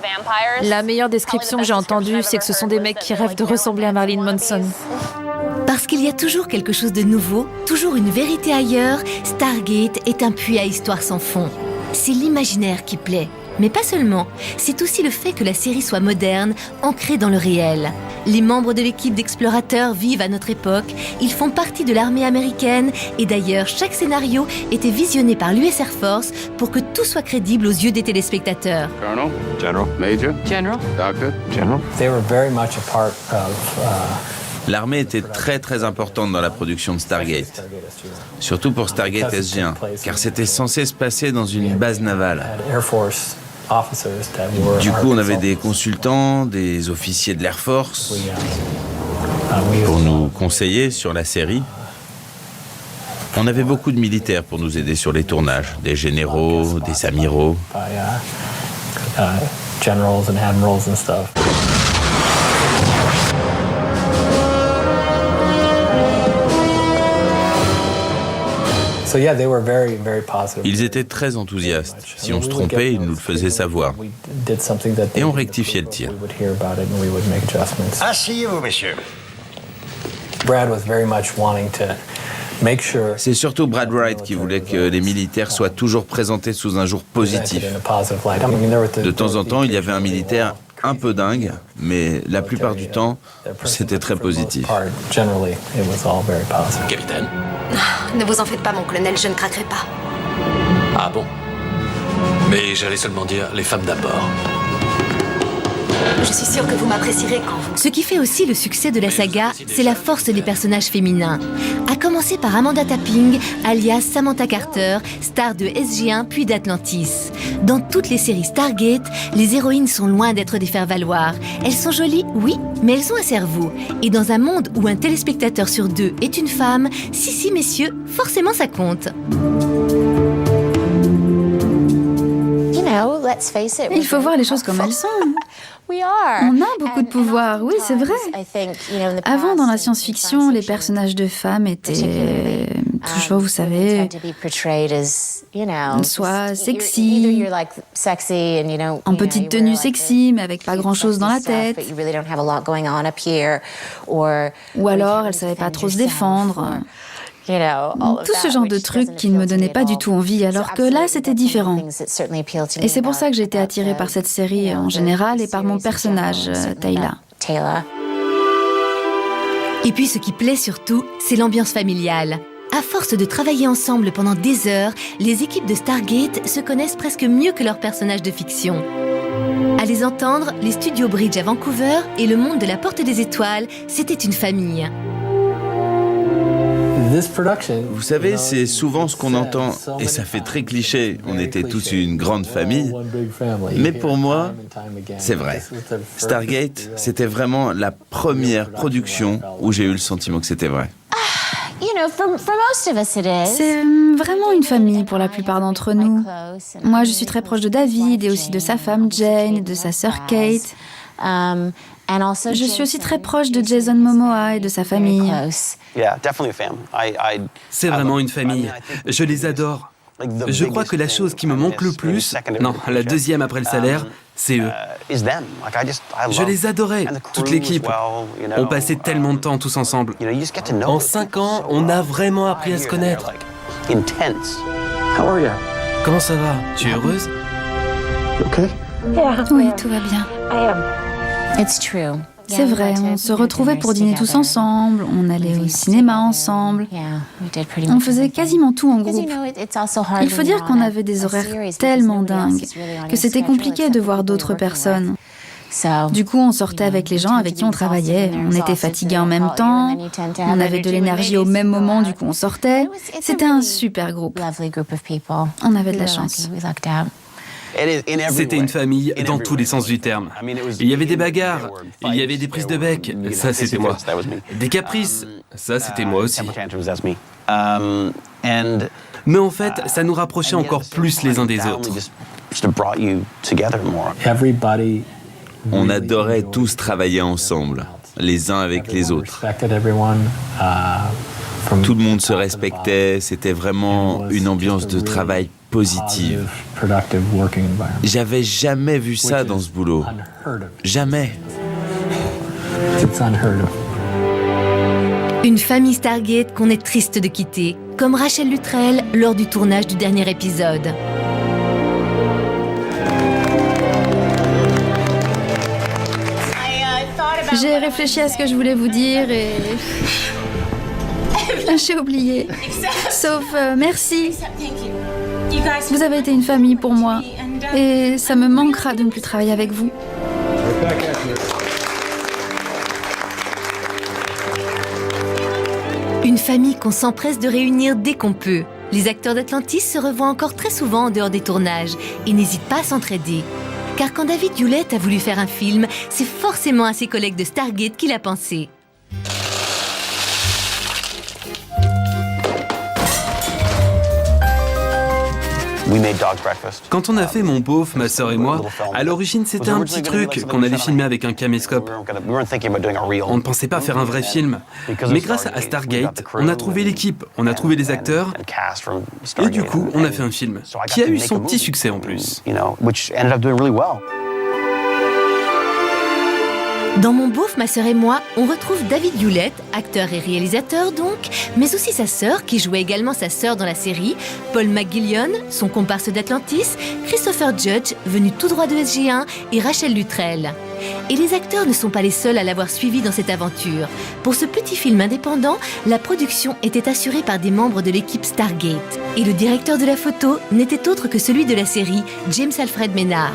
La meilleure description que j'ai entendue, c'est que ce sont des mecs qui rêvent de ressembler à Marilyn Manson. Parce qu'il y a toujours quelque chose de nouveau, toujours une vérité ailleurs, Stargate est un puits à histoire sans fond. C'est l'imaginaire qui plaît. Mais pas seulement, c'est aussi le fait que la série soit moderne, ancrée dans le réel. Les membres de l'équipe d'explorateurs vivent à notre époque, ils font partie de l'armée américaine et d'ailleurs chaque scénario était visionné par l'US Air Force pour que tout soit crédible aux yeux des téléspectateurs. Colonel, General, Major, General, Doctor, General. They were very much a part of L'armée était très très importante dans la production de Stargate, surtout pour Stargate SG-1, car c'était censé se passer dans une base navale. Du coup, on avait des consultants, des officiers de l'Air Force pour nous conseiller sur la série. On avait beaucoup de militaires pour nous aider sur les tournages, des généraux, des amiraux. Ils étaient très enthousiastes. Si on se trompait, ils nous le faisaient savoir. Et on rectifiait le tir. Asseyez-vous, messieurs. C'est surtout Brad Wright qui voulait que les militaires soient toujours présentés sous un jour positif. De temps en temps, il y avait un militaire un peu dingue, mais la plupart du temps, c'était très positif. Capitaine. Ne vous en faites pas, mon colonel, je ne craquerai pas. Ah bon? Mais j'allais seulement dire les femmes d'abord. Je suis sûre que vous m'apprécierez quand vous... Ce qui fait aussi le succès de la saga, c'est la force des personnages féminins. À commencer par Amanda Tapping, alias Samantha Carter, star de SG-1 puis d'Atlantis. Dans toutes les séries Stargate, les héroïnes sont loin d'être des faire-valoir. Elles sont jolies, oui, mais elles ont un cerveau. Et dans un monde où un téléspectateur sur deux est une femme, si messieurs, forcément ça compte. Il faut voir les choses comme elles sont. On a beaucoup de pouvoir, oui, c'est vrai. Avant, dans la science-fiction, les personnages de femmes étaient toujours, vous savez, soit sexy, en petite tenue sexy, mais avec pas grand-chose dans la tête. Ou alors, elles savaient pas trop se défendre. Tout ce genre de trucs qui ne me donnaient pas du tout envie, alors que là, c'était différent. Et c'est pour ça que j'ai été attirée par cette série en général et par mon personnage, Teyla. Et puis ce qui plaît surtout, c'est l'ambiance familiale. À force de travailler ensemble pendant des heures, les équipes de Stargate se connaissent presque mieux que leurs personnages de fiction. À les entendre, les studios Bridge à Vancouver et le monde de la Porte des Étoiles, c'était une famille. Vous savez, c'est souvent ce qu'on entend, et ça fait très cliché, on était tous une grande famille, mais pour moi, c'est vrai. Stargate, c'était vraiment la première production où j'ai eu le sentiment que c'était vrai. C'est vraiment une famille pour la plupart d'entre nous. Moi, je suis très proche de David et aussi de sa femme Jane et de sa sœur Kate. Je suis aussi très proche de Jason Momoa et de sa famille. C'est vraiment une famille. Je les adore. Je crois que la chose qui me manque le plus, non, la deuxième après le salaire, c'est eux. Je les adorais, toute l'équipe. On passait tellement de temps tous ensemble. En 5 ans, on a vraiment appris à se connaître. Comment ça va? Tu es heureuse? Oui, tout va bien. C'est vrai, on se retrouvait pour dîner tous ensemble, on allait au cinéma ensemble, on faisait quasiment tout en groupe. Il faut dire qu'on avait des horaires tellement dingues que c'était compliqué de voir d'autres personnes. Du coup, on sortait avec les gens avec qui on travaillait, on était fatigués en même temps, on avait de l'énergie au même moment, du coup on sortait. C'était un super groupe. On avait de la chance. C'était une famille dans tous les sens du terme. Il y avait des bagarres, il y avait des prises de bec, ça c'était moi. Des caprices, ça c'était moi aussi. Mais en fait, ça nous rapprochait encore plus les uns des autres. On adorait tous travailler ensemble, les uns avec les autres. Tout le monde se respectait, c'était vraiment une ambiance de travail positive. J'avais jamais vu ça dans ce boulot. Jamais. Une famille Stargate qu'on est triste de quitter, comme Rachel Luttrell lors du tournage du dernier épisode. J'ai réfléchi à ce que je voulais vous dire et... J'ai oublié. Sauf merci. Vous avez été une famille pour moi. Et ça me manquera de ne plus travailler avec vous. Une famille qu'on s'empresse de réunir dès qu'on peut. Les acteurs d'Atlantis se revoient encore très souvent en dehors des tournages et n'hésitent pas à s'entraider. Car quand David Hewlett a voulu faire un film, c'est forcément à ses collègues de Stargate qu'il a pensé. Quand on a fait Mon beauf, ma sœur et moi, à l'origine c'était un petit truc qu'on allait filmer avec un caméscope. On ne pensait pas faire un vrai film. Mais grâce à Stargate, on a trouvé l'équipe, on a trouvé les acteurs, et du coup on a fait un film, qui a eu son petit succès en plus. Dans Mon beauf, ma sœur et moi, on retrouve David Hewlett, acteur et réalisateur donc, mais aussi sa sœur, qui jouait également sa sœur dans la série, Paul McGillion, son comparse d'Atlantis, Christopher Judge, venu tout droit de SG1, et Rachel Luttrell. Et les acteurs ne sont pas les seuls à l'avoir suivi dans cette aventure. Pour ce petit film indépendant, la production était assurée par des membres de l'équipe Stargate. Et le directeur de la photo n'était autre que celui de la série, James Alfred Maynard.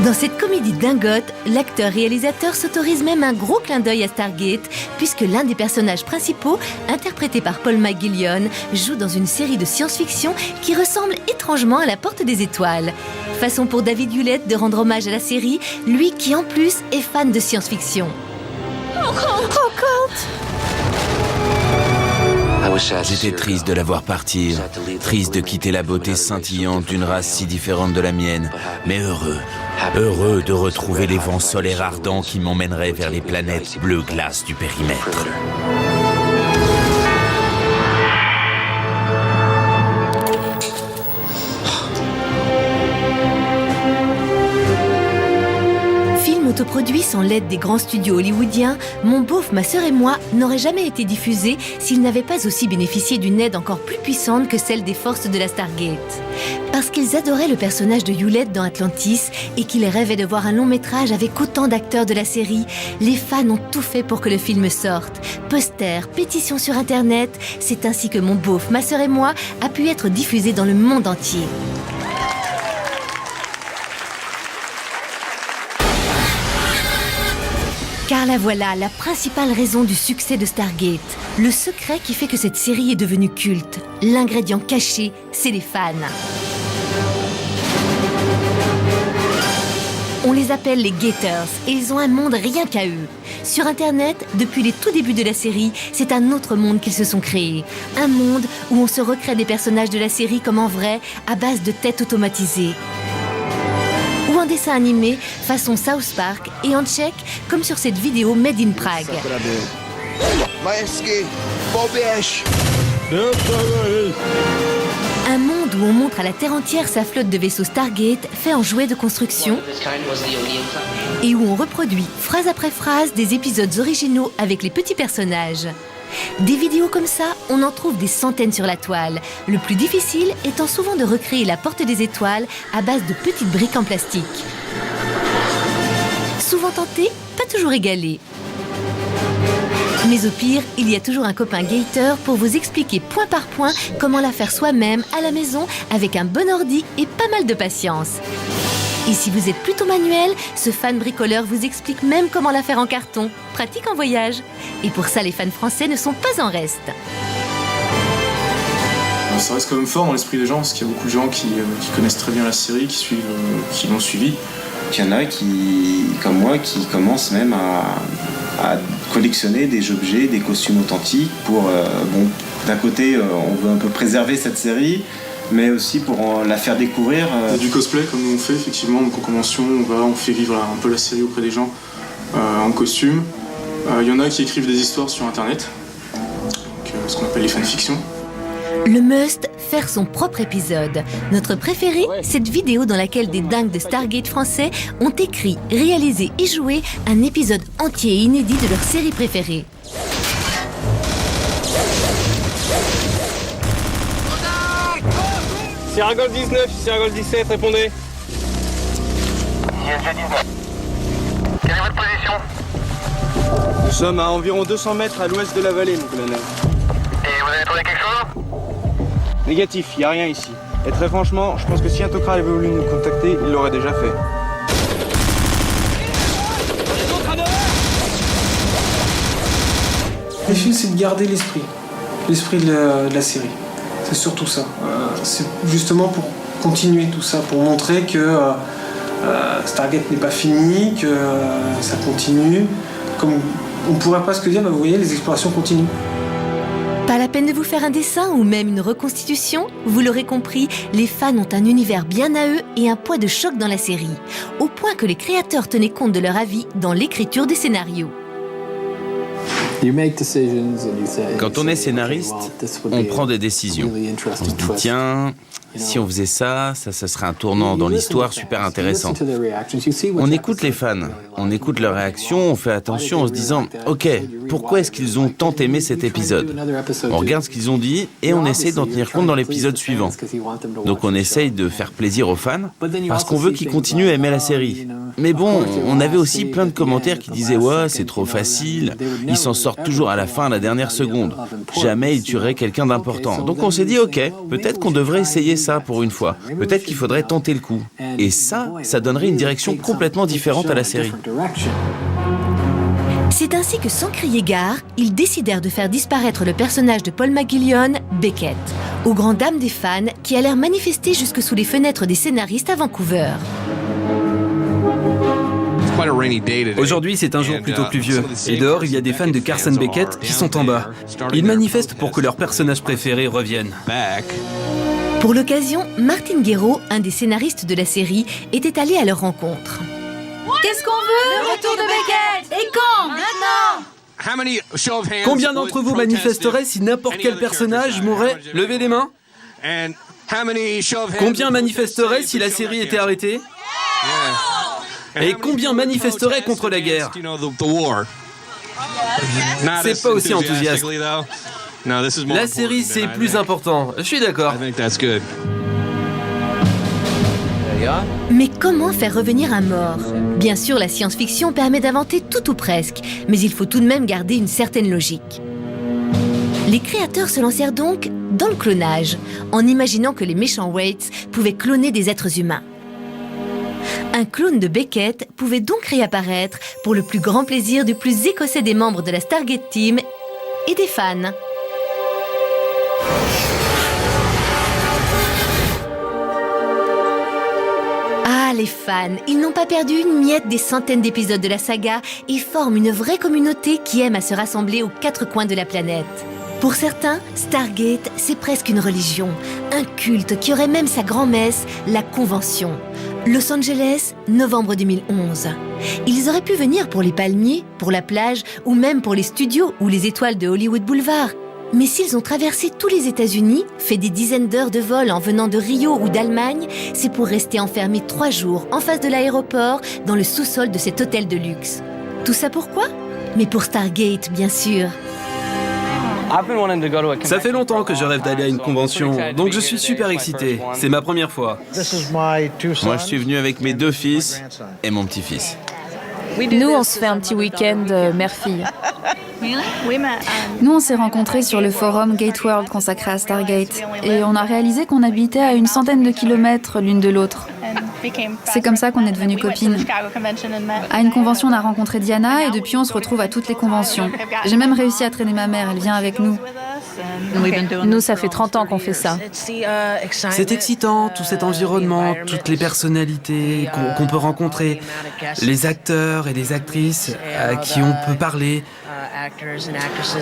Dans cette comédie dingote, l'acteur-réalisateur s'autorise même un gros clin d'œil à Stargate, puisque l'un des personnages principaux, interprété par Paul McGillion, joue dans une série de science-fiction qui ressemble étrangement à La Porte des Étoiles. Façon pour David Hewlett de rendre hommage à la série, lui qui en plus est fan de science-fiction. J'étais triste de la voir partir, triste de quitter la beauté scintillante d'une race si différente de la mienne, mais heureux de retrouver les vents solaires ardents qui m'emmèneraient vers les planètes bleues glaces du périmètre. Autoproduit sans l'aide des grands studios hollywoodiens, Mon beauf, ma sœur et moi n'aurait jamais été diffusé s'il n'avait pas aussi bénéficié d'une aide encore plus puissante que celle des forces de la Stargate. Parce qu'ils adoraient le personnage de Hewlett dans Atlantis et qu'ils rêvaient de voir un long métrage avec autant d'acteurs de la série, les fans ont tout fait pour que le film sorte. Posters, pétitions sur Internet, c'est ainsi que Mon beauf, ma sœur et moi a pu être diffusé dans le monde entier. Car la voilà, la principale raison du succès de Stargate. Le secret qui fait que cette série est devenue culte. L'ingrédient caché, c'est les fans. On les appelle les Gators et ils ont un monde rien qu'à eux. Sur Internet, depuis les tout débuts de la série, c'est un autre monde qu'ils se sont créés. Un monde où on se recrée des personnages de la série comme en vrai, à base de têtes automatisées. Ou un dessin animé façon South Park et en tchèque comme sur cette vidéo Made in Prague. Un monde où on montre à la Terre entière sa flotte de vaisseaux Stargate fait en jouets de construction et où on reproduit phrase après phrase des épisodes originaux avec les petits personnages. Des vidéos comme ça, on en trouve des centaines sur la toile. Le plus difficile étant souvent de recréer la Porte des Étoiles à base de petites briques en plastique. souvent tenté, pas toujours égalé. Mais au pire, il y a toujours un copain gator pour vous expliquer point par point comment la faire soi-même à la maison avec un bon ordi et pas mal de patience. Et si vous êtes plutôt manuel, ce fan bricoleur vous explique même comment la faire en carton. Pratique en voyage. Et pour ça, les fans français ne sont pas en reste. Ça reste quand même fort dans l'esprit des gens, parce qu'il y a beaucoup de gens qui connaissent très bien la série, qui l'ont suivi. Il y en a qui, comme moi, qui commencent même à collectionner des objets, des costumes authentiques pour, d'un côté, on veut un peu préserver cette série, mais aussi pour la faire découvrir. Il y a du cosplay, comme nous on fait, effectivement, donc en convention, on fait vivre un peu la série auprès des gens en costume. Il y en a qui écrivent des histoires sur Internet, donc, ce qu'on appelle les fanfictions. Le must, faire son propre épisode. Notre préféré, cette vidéo dans laquelle des dingues de Stargate français ont écrit, réalisé et joué un épisode entier et inédit de leur série préférée. Sierra Golf 19, Sierra Golf 17, répondez. ISG 19. Quelle est votre position? Nous sommes à environ 200 mètres à l'ouest de la vallée, mon colonel. Et vous avez trouvé quelque chose? Négatif, il n'y a rien ici. Et très franchement, je pense que si un tocard avait voulu nous contacter, il l'aurait déjà fait. Le film, c'est de garder l'esprit de la série. C'est surtout ça. C'est justement pour continuer tout ça, pour montrer que Stargate n'est pas fini, que ça continue. Comme on ne pourrait pas se dire, vous voyez, les explorations continuent. Pas la peine de vous faire un dessin ou même une reconstitution, vous l'aurez compris, les fans ont un univers bien à eux et un poids de choc dans la série, au point que les créateurs tenaient compte de leur avis dans l'écriture des scénarios. Quand on est scénariste, on prend des décisions. On se dit, tiens, si on faisait ça serait un tournant dans l'histoire super intéressant. On écoute les fans, on écoute leurs réactions, on fait attention en se disant, ok, pourquoi est-ce qu'ils ont tant aimé cet épisode? On regarde ce qu'ils ont dit et on essaye d'en tenir compte dans l'épisode suivant. Donc on essaye de faire plaisir aux fans parce qu'on veut qu'ils continuent à aimer la série. Mais bon, on avait aussi plein de commentaires qui disaient, ouais, c'est trop facile, ils s'en sortent toujours à la fin, à la dernière seconde. Jamais ils tueraient quelqu'un d'important. Donc on s'est dit, ok, peut-être qu'on devrait essayer ça pour une fois. Peut-être qu'il faudrait tenter le coup. Et ça donnerait une direction complètement différente à la série. C'est ainsi que, sans crier gare, ils décidèrent de faire disparaître le personnage de Paul McGillion, Beckett, aux grandes dames des fans qui allèrent manifester jusque sous les fenêtres des scénaristes à Vancouver. Aujourd'hui, c'est un jour plutôt pluvieux. Et dehors, il y a des fans de Carson Beckett qui sont en bas. Ils manifestent pour que leur personnage préféré revienne. Pour l'occasion, Martin Guerreau, un des scénaristes de la série, était allé à leur rencontre. Qu'est-ce qu'on veut? Le retour de Beckett! Et quand? Maintenant! Combien d'entre vous manifesteraient si n'importe quel personnage mourait? Levez les mains. Combien manifesteraient si la série était arrêtée? Et combien manifesteraient contre la guerre? C'est pas aussi enthousiaste. La série, c'est plus important. Je suis d'accord. Mais comment faire revenir un mort? Bien sûr, la science-fiction permet d'inventer tout ou presque, mais il faut tout de même garder une certaine logique. Les créateurs se lancèrent donc dans le clonage, en imaginant que les méchants Waits pouvaient cloner des êtres humains. Un clone de Beckett pouvait donc réapparaître pour le plus grand plaisir du plus écossais des membres de la Stargate Team et des fans. Ah, les fans, ils n'ont pas perdu une miette des centaines d'épisodes de la saga et forment une vraie communauté qui aime à se rassembler aux quatre coins de la planète. Pour certains, Stargate, c'est presque une religion, un culte qui aurait même sa grand-messe, la Convention. Los Angeles, novembre 2011. Ils auraient pu venir pour les palmiers, pour la plage ou même pour les studios ou les étoiles de Hollywood Boulevard. Mais s'ils ont traversé tous les États-Unis, fait des dizaines d'heures de vol en venant de Rio ou d'Allemagne, c'est pour rester enfermés 3 jours en face de l'aéroport, dans le sous-sol de cet hôtel de luxe. Tout ça pourquoi? Mais pour Stargate, bien sûr. Ça fait longtemps que je rêve d'aller à une convention, donc je suis super excité. C'est ma première fois. Moi, je suis venu avec mes 2 fils et mon petit-fils. Nous, on se fait un petit week-end mère-fille. Nous, on s'est rencontrés sur le forum Gateworld consacré à Stargate. Et on a réalisé qu'on habitait à une centaine de kilomètres l'une de l'autre. C'est comme ça qu'on est devenues copines. À une convention, on a rencontré Diana et depuis, on se retrouve à toutes les conventions. J'ai même réussi à traîner ma mère, elle vient avec nous. Nous, ça fait 30 ans qu'on fait ça. C'est excitant, tout cet environnement, toutes les personnalités qu'on peut rencontrer, les acteurs et les actrices à qui on peut parler.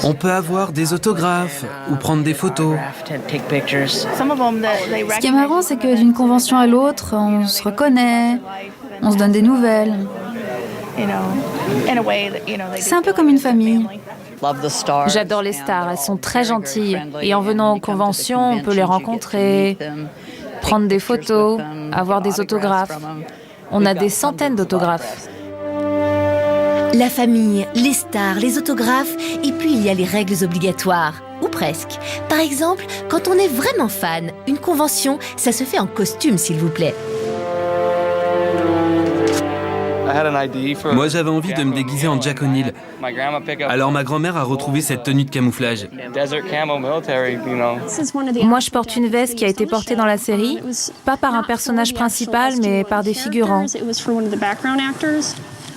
On peut avoir des autographes ou prendre des photos. Ce qui est marrant, c'est que d'une convention à l'autre, on se reconnaît, on se donne des nouvelles. C'est un peu comme une famille. J'adore les stars, elles sont très gentilles. Et en venant aux conventions, on peut les rencontrer, prendre des photos, avoir des autographes. On a des centaines d'autographes. La famille, les stars, les autographes, et puis il y a les règles obligatoires. Ou presque. Par exemple, quand on est vraiment fan, une convention, ça se fait en costume, s'il vous plaît. Moi, j'avais envie de me déguiser en Jack O'Neill. Alors ma grand-mère a retrouvé cette tenue de camouflage. Moi, je porte une veste qui a été portée dans la série, pas par un personnage principal, mais par des figurants.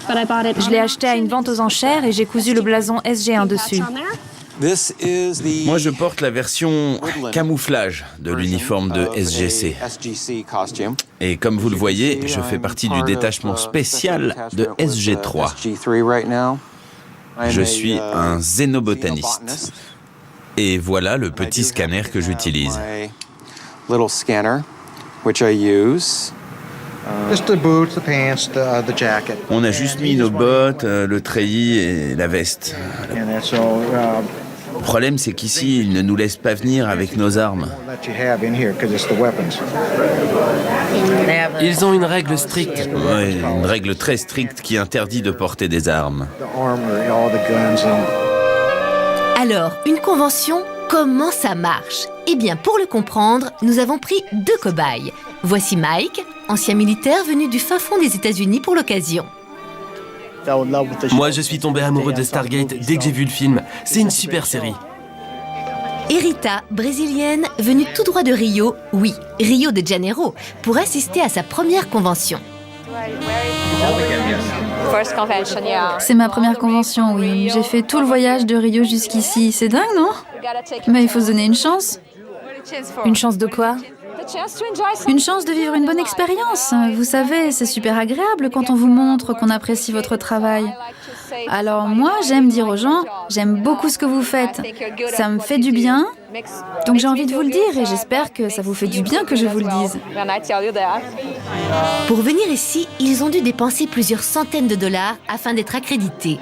Je l'ai acheté à une vente aux enchères et j'ai cousu le blason SG1 dessus. Moi, je porte la version camouflage de l'uniforme de SGC. Et comme vous le voyez, je fais partie du détachement spécial de SG3. Je suis un xénobotaniste. Et voilà le petit scanner que j'utilise. On a juste mis nos bottes, le treillis et la veste. Le problème, c'est qu'ici, ils ne nous laissent pas venir avec nos armes. Ils ont une règle stricte. Oui, une règle très stricte qui interdit de porter des armes. Alors, une convention, comment ça marche? Eh bien, pour le comprendre, nous avons pris 2 cobayes. Voici Mike, ancien militaire venu du fin fond des États-Unis pour l'occasion. Moi, je suis tombé amoureux de Stargate dès que j'ai vu le film. C'est une super série. Et Rita, brésilienne, venue tout droit de Rio, oui, Rio de Janeiro, pour assister à sa première convention. C'est ma première convention, oui. J'ai fait tout le voyage de Rio jusqu'ici. C'est dingue, non? Mais il faut se donner une chance. Une chance de quoi? Une chance de vivre une bonne expérience. Vous savez, c'est super agréable quand on vous montre qu'on apprécie votre travail. Alors moi, j'aime dire aux gens, j'aime beaucoup ce que vous faites. Ça me fait du bien. Donc j'ai envie de vous le dire et j'espère que ça vous fait du bien que je vous le dise. Pour venir ici, ils ont dû dépenser plusieurs centaines de dollars afin d'être accrédités.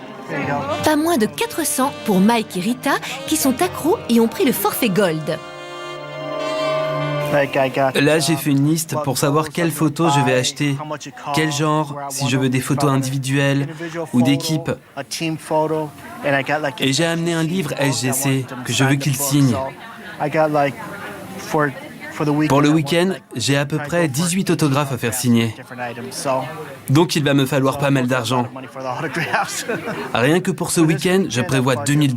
Pas moins de 400 pour Mike et Rita qui sont accros et ont pris le forfait Gold. Là, j'ai fait une liste pour savoir quelles photos je vais acheter, quel genre, si je veux des photos individuelles ou d'équipe. Et j'ai amené un livre SGC que je veux qu'il signe. Pour le week-end, j'ai à peu près 18 autographes à faire signer. Donc il va me falloir pas mal d'argent. Rien que pour ce week-end, je prévois $2000.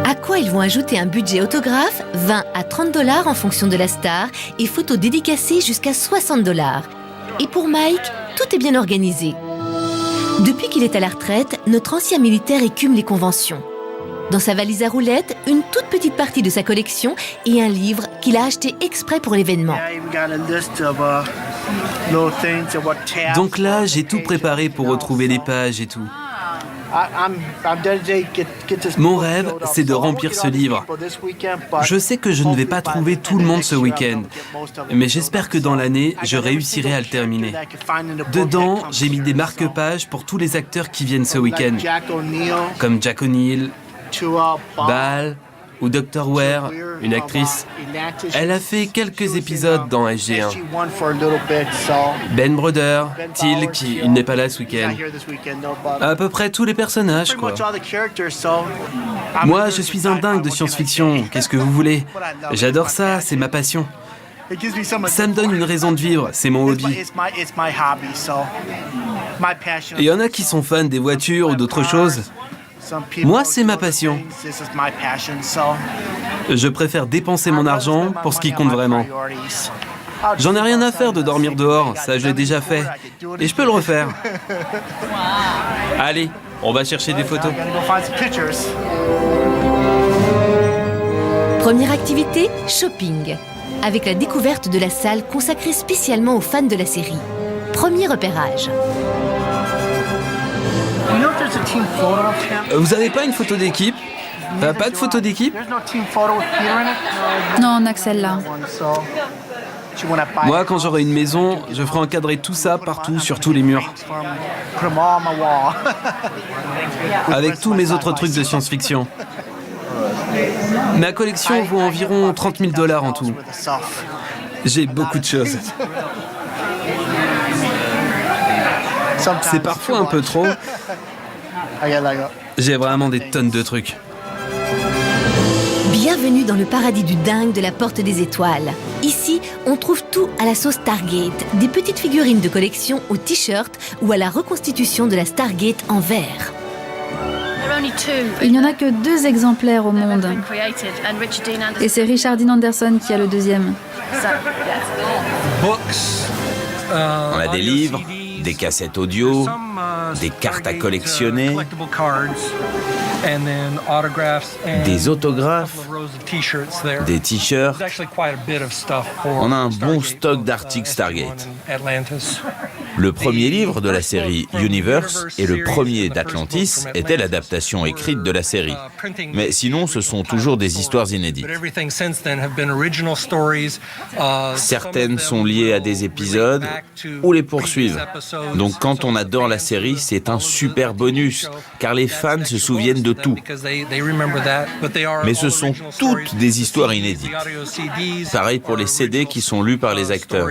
À quoi ils vont ajouter un budget autographe, 20 à 30 $ en fonction de la star, et photos dédicacées jusqu'à 60 $. Et pour Mike, tout est bien organisé. Depuis qu'il est à la retraite, notre ancien militaire écume les conventions. Dans sa valise à roulettes, une toute petite partie de sa collection et un livre qu'il a acheté exprès pour l'événement. Donc là, j'ai tout préparé pour retrouver les pages et tout. Mon rêve, c'est de remplir ce livre. Je sais que je ne vais pas trouver tout le monde ce week-end, mais j'espère que dans l'année, je réussirai à le terminer. Dedans, j'ai mis des marque-pages pour tous les acteurs qui viennent ce week-end, comme Jack O'Neill, Bal ou Dr. Ware, une actrice. Elle a fait quelques épisodes dans SG1. Ben Brother, Till, qui il n'est pas là ce week-end. À peu près tous les personnages, quoi. Moi, je suis un dingue de science-fiction. Qu'est-ce que vous voulez? J'adore ça, c'est ma passion. Ça me donne une raison de vivre, c'est mon hobby. Il y en a qui sont fans des voitures ou d'autres choses. Moi, c'est ma passion. Je préfère dépenser mon argent pour ce qui compte vraiment. J'en ai rien à faire de dormir dehors, ça je l'ai déjà fait. Et je peux le refaire. Allez, on va chercher des photos. Première activité, shopping. Avec la découverte de la salle consacrée spécialement aux fans de la série. Premier repérage. Vous avez pas une photo d'équipe? Pas de photo d'équipe? Non, on a que celle-là. Moi, quand j'aurai une maison, je ferai encadrer tout ça partout, sur tous les murs. Avec tous mes autres trucs de science-fiction. Ma collection vaut environ 30 000 $ en tout. J'ai beaucoup de choses. C'est parfois un peu trop. J'ai vraiment des tonnes de trucs. Bienvenue dans le paradis du dingue de la Porte des Étoiles. Ici, on trouve tout à la sauce Stargate, des petites figurines de collection aux t-shirts ou à la reconstitution de la Stargate en verre. Il n'y en a que 2 exemplaires au monde. Et c'est Richard Dean Anderson qui a le deuxième. On a des livres, des cassettes audio, des cartes à collectionner, des autographes, des t-shirts. On a un bon stock d'articles Stargate. Le premier livre de la série Universe et le premier d'Atlantis était l'adaptation écrite de la série. Mais sinon, ce sont toujours des histoires inédites. Certaines sont liées à des épisodes ou les poursuivent. Donc quand on adore la série, c'est un super bonus, car les fans se souviennent de tout. Mais ce sont toutes des histoires inédites. Pareil pour les CD qui sont lus par les acteurs.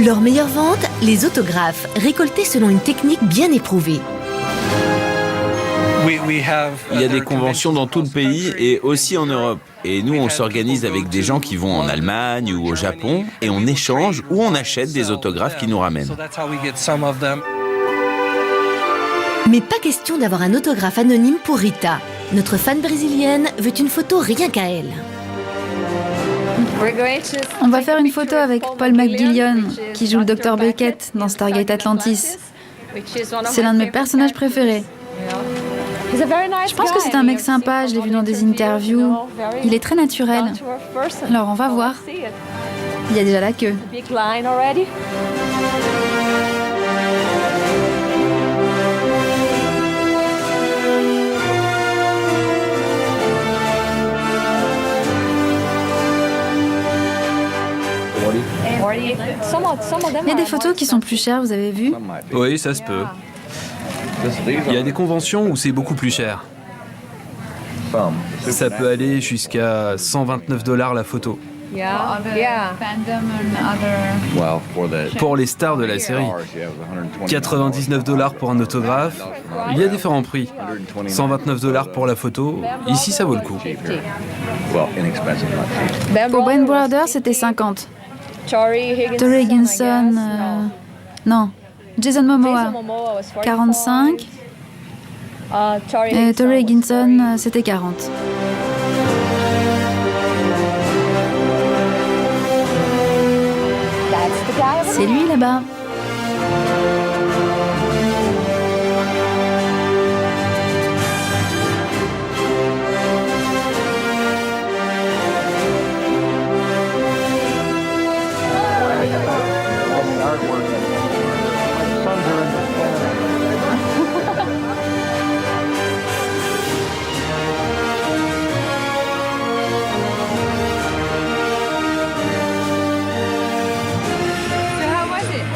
Leur meilleure vente, les autographes, récoltés selon une technique bien éprouvée. Il y a des conventions dans tout le pays et aussi en Europe. Et nous, on s'organise avec des gens qui vont en Allemagne ou au Japon et on échange ou on achète des autographes qui nous ramènent. Mais pas question d'avoir un autographe anonyme pour Rita. Notre fan brésilienne veut une photo rien qu'à elle. On va faire une photo avec Paul McGillion, qui joue le Dr Beckett dans Stargate Atlantis. C'est l'un de mes personnages préférés. Je pense que c'est un mec sympa, je l'ai vu dans des interviews. Il est très naturel. Alors on va voir. Il y a déjà la queue. Il y a des photos qui sont plus chères, vous avez vu? Oui, ça se peut. Il y a des conventions où c'est beaucoup plus cher. Ça peut aller jusqu'à 129 $ la photo. Pour les stars de la série. 99 $ pour un autographe. Il y a différents prix. 129 $ pour la photo. Ici, ça vaut le coup. Pour Wayne Brother, c'était 50. Tori Higginson... Non. Jason Momoa, 45. Et Tori Higginson, c'était 40. C'est lui là-bas.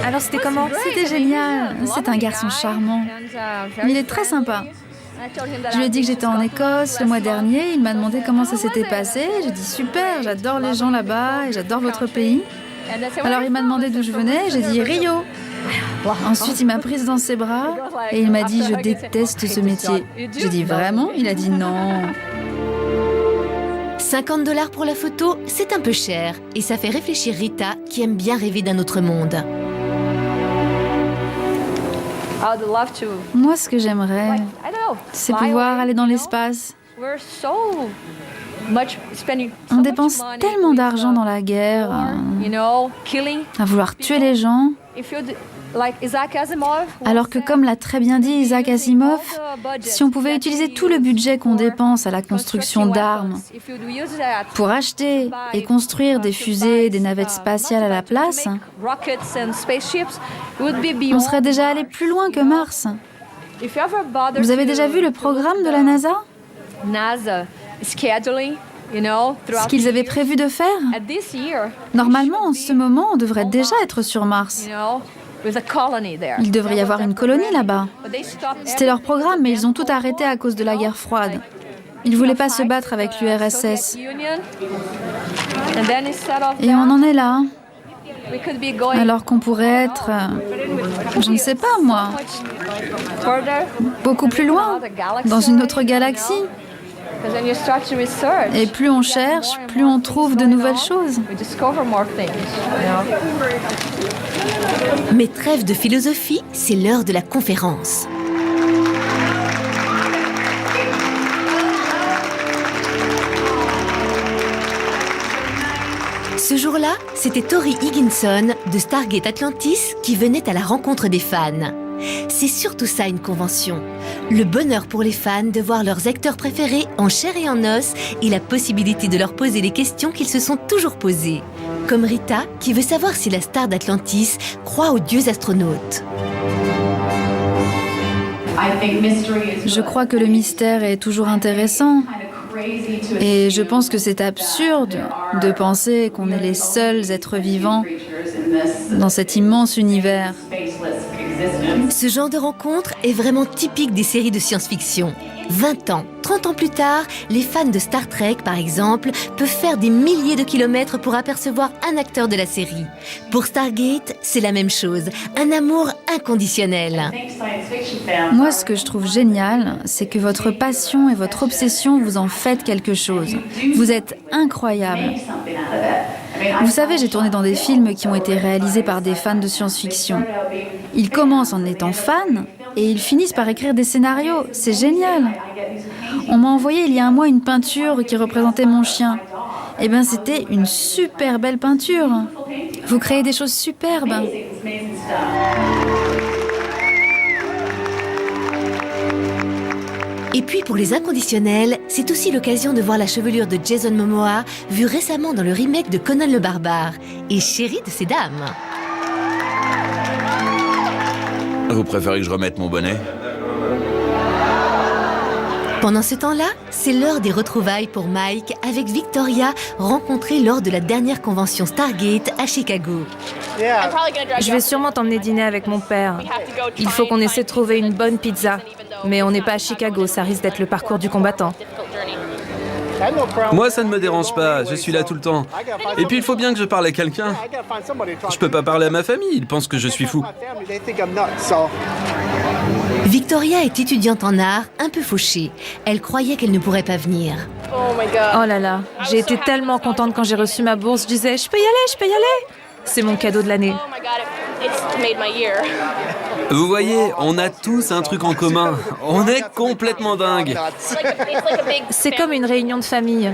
Alors c'était comment? C'était génial. C'est un garçon charmant. Il est très sympa. Je lui ai dit que j'étais en Écosse le mois dernier. Il m'a demandé comment ça s'était passé. J'ai dit super, j'adore les gens là-bas et j'adore votre pays. Alors il m'a demandé d'où je venais. J'ai dit Rio. Ensuite, il m'a prise dans ses bras et il m'a dit « Je déteste ce métier ». J'ai dit « Vraiment ?» Il a dit « Non ». $50 pour la photo, c'est un peu cher. Et ça fait réfléchir Rita, qui aime bien rêver d'un autre monde. Moi, ce que j'aimerais, c'est pouvoir aller dans l'espace. On dépense tellement d'argent dans la guerre, à vouloir tuer les gens. Alors que, comme l'a très bien dit Isaac Asimov, si on pouvait utiliser tout le budget qu'on dépense à la construction d'armes pour acheter et construire des fusées, des navettes spatiales à la place, on serait déjà allé plus loin que Mars. Vous avez déjà vu le programme de la NASA ? Ce qu'ils avaient prévu de faire ? Normalement, en ce moment, on devrait déjà être sur Mars. Il devrait y avoir une colonie là-bas. C'était leur programme, mais ils ont tout arrêté à cause de la guerre froide. Ils ne voulaient pas se battre avec l'URSS. Et on en est là. Alors qu'on pourrait être, je ne sais pas moi, beaucoup plus loin, dans une autre galaxie. Et plus on cherche, plus on trouve de nouvelles choses. Mais trêve de philosophie, c'est l'heure de la conférence. Ce jour-là, c'était Tori Higginson de Stargate Atlantis qui venait à la rencontre des fans. C'est surtout ça une convention. Le bonheur pour les fans de voir leurs acteurs préférés en chair et en os et la possibilité de leur poser les questions qu'ils se sont toujours posées. Comme Rita, qui veut savoir si la star d'Atlantis croit aux dieux astronautes. Je crois que le mystère est toujours intéressant. Et je pense que c'est absurde de penser qu'on est les seuls êtres vivants dans cet immense univers. Ce genre de rencontre est vraiment typique des séries de science-fiction. 20 ans, 30 ans plus tard, les fans de Star Trek, par exemple, peuvent faire des milliers de kilomètres pour apercevoir un acteur de la série. Pour Stargate, c'est la même chose, un amour inconditionnel. Moi, ce que je trouve génial, c'est que votre passion et votre obsession, vous en faites quelque chose. Vous êtes incroyable. Vous savez, j'ai tourné dans des films qui ont été réalisés par des fans de science-fiction. Ils commencent en étant fans et ils finissent par écrire des scénarios. C'est génial. On m'a envoyé il y a un mois une peinture qui représentait mon chien. Eh bien, c'était une super belle peinture. Vous créez des choses superbes. Et puis pour les inconditionnels, c'est aussi l'occasion de voir la chevelure de Jason Momoa, vue récemment dans le remake de Conan le Barbare, et chéri de ces dames. Vous préférez que je remette mon bonnet ? Pendant ce temps-là, c'est l'heure des retrouvailles pour Mike avec Victoria, rencontrée lors de la dernière convention Stargate à Chicago. Je vais sûrement t'emmener dîner avec mon père. Il faut qu'on essaie de trouver une bonne pizza. Mais on n'est pas à Chicago, ça risque d'être le parcours du combattant. Moi, ça ne me dérange pas, je suis là tout le temps. Et puis, il faut bien que je parle à quelqu'un. Je peux pas parler à ma famille, ils pensent que je suis fou. Victoria est étudiante en art, un peu fauchée. Elle croyait qu'elle ne pourrait pas venir. Oh là là, j'ai été tellement contente quand j'ai reçu ma bourse. Je disais, je peux y aller. C'est mon cadeau de l'année. Vous voyez, on a tous un truc en commun. On est complètement dingues. C'est comme une réunion de famille.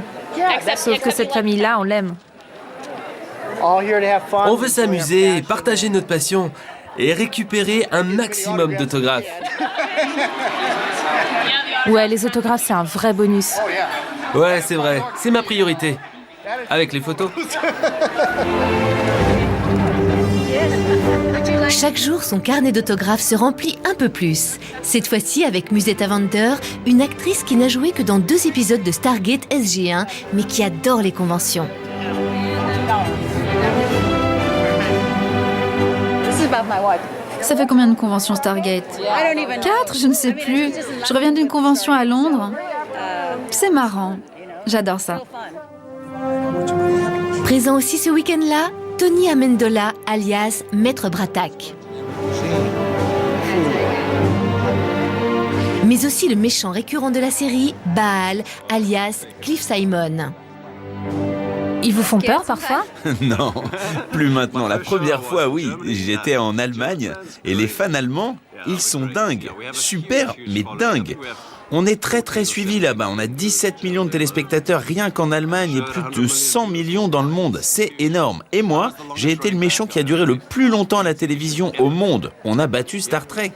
Sauf que cette famille-là, on l'aime. On veut s'amuser, partager notre passion et récupérer un maximum d'autographes. Ouais, les autographes, c'est un vrai bonus. Ouais, c'est vrai, c'est ma priorité. Avec les photos. Chaque jour, son carnet d'autographes se remplit un peu plus. Cette fois-ci avec Musetta Vander, une actrice qui n'a joué que dans 2 épisodes de Stargate SG1, mais qui adore les conventions. Ça fait combien de conventions Stargate ? 4, je ne sais plus. Je reviens d'une convention à Londres. C'est marrant. J'adore ça. Présent aussi ce week-end-là, Tony Amendola, alias Maître Bratak. Mais aussi le méchant récurrent de la série, Baal, alias Cliff Simon. Ils vous font peur parfois? Non, plus maintenant. La première fois, oui. J'étais en Allemagne et les fans allemands, ils sont dingues. Super, mais dingues. On est très très suivis là-bas. On a 17 millions de téléspectateurs rien qu'en Allemagne et plus de 100 millions dans le monde. C'est énorme. Et moi, j'ai été le méchant qui a duré le plus longtemps à la télévision au monde. On a battu Star Trek.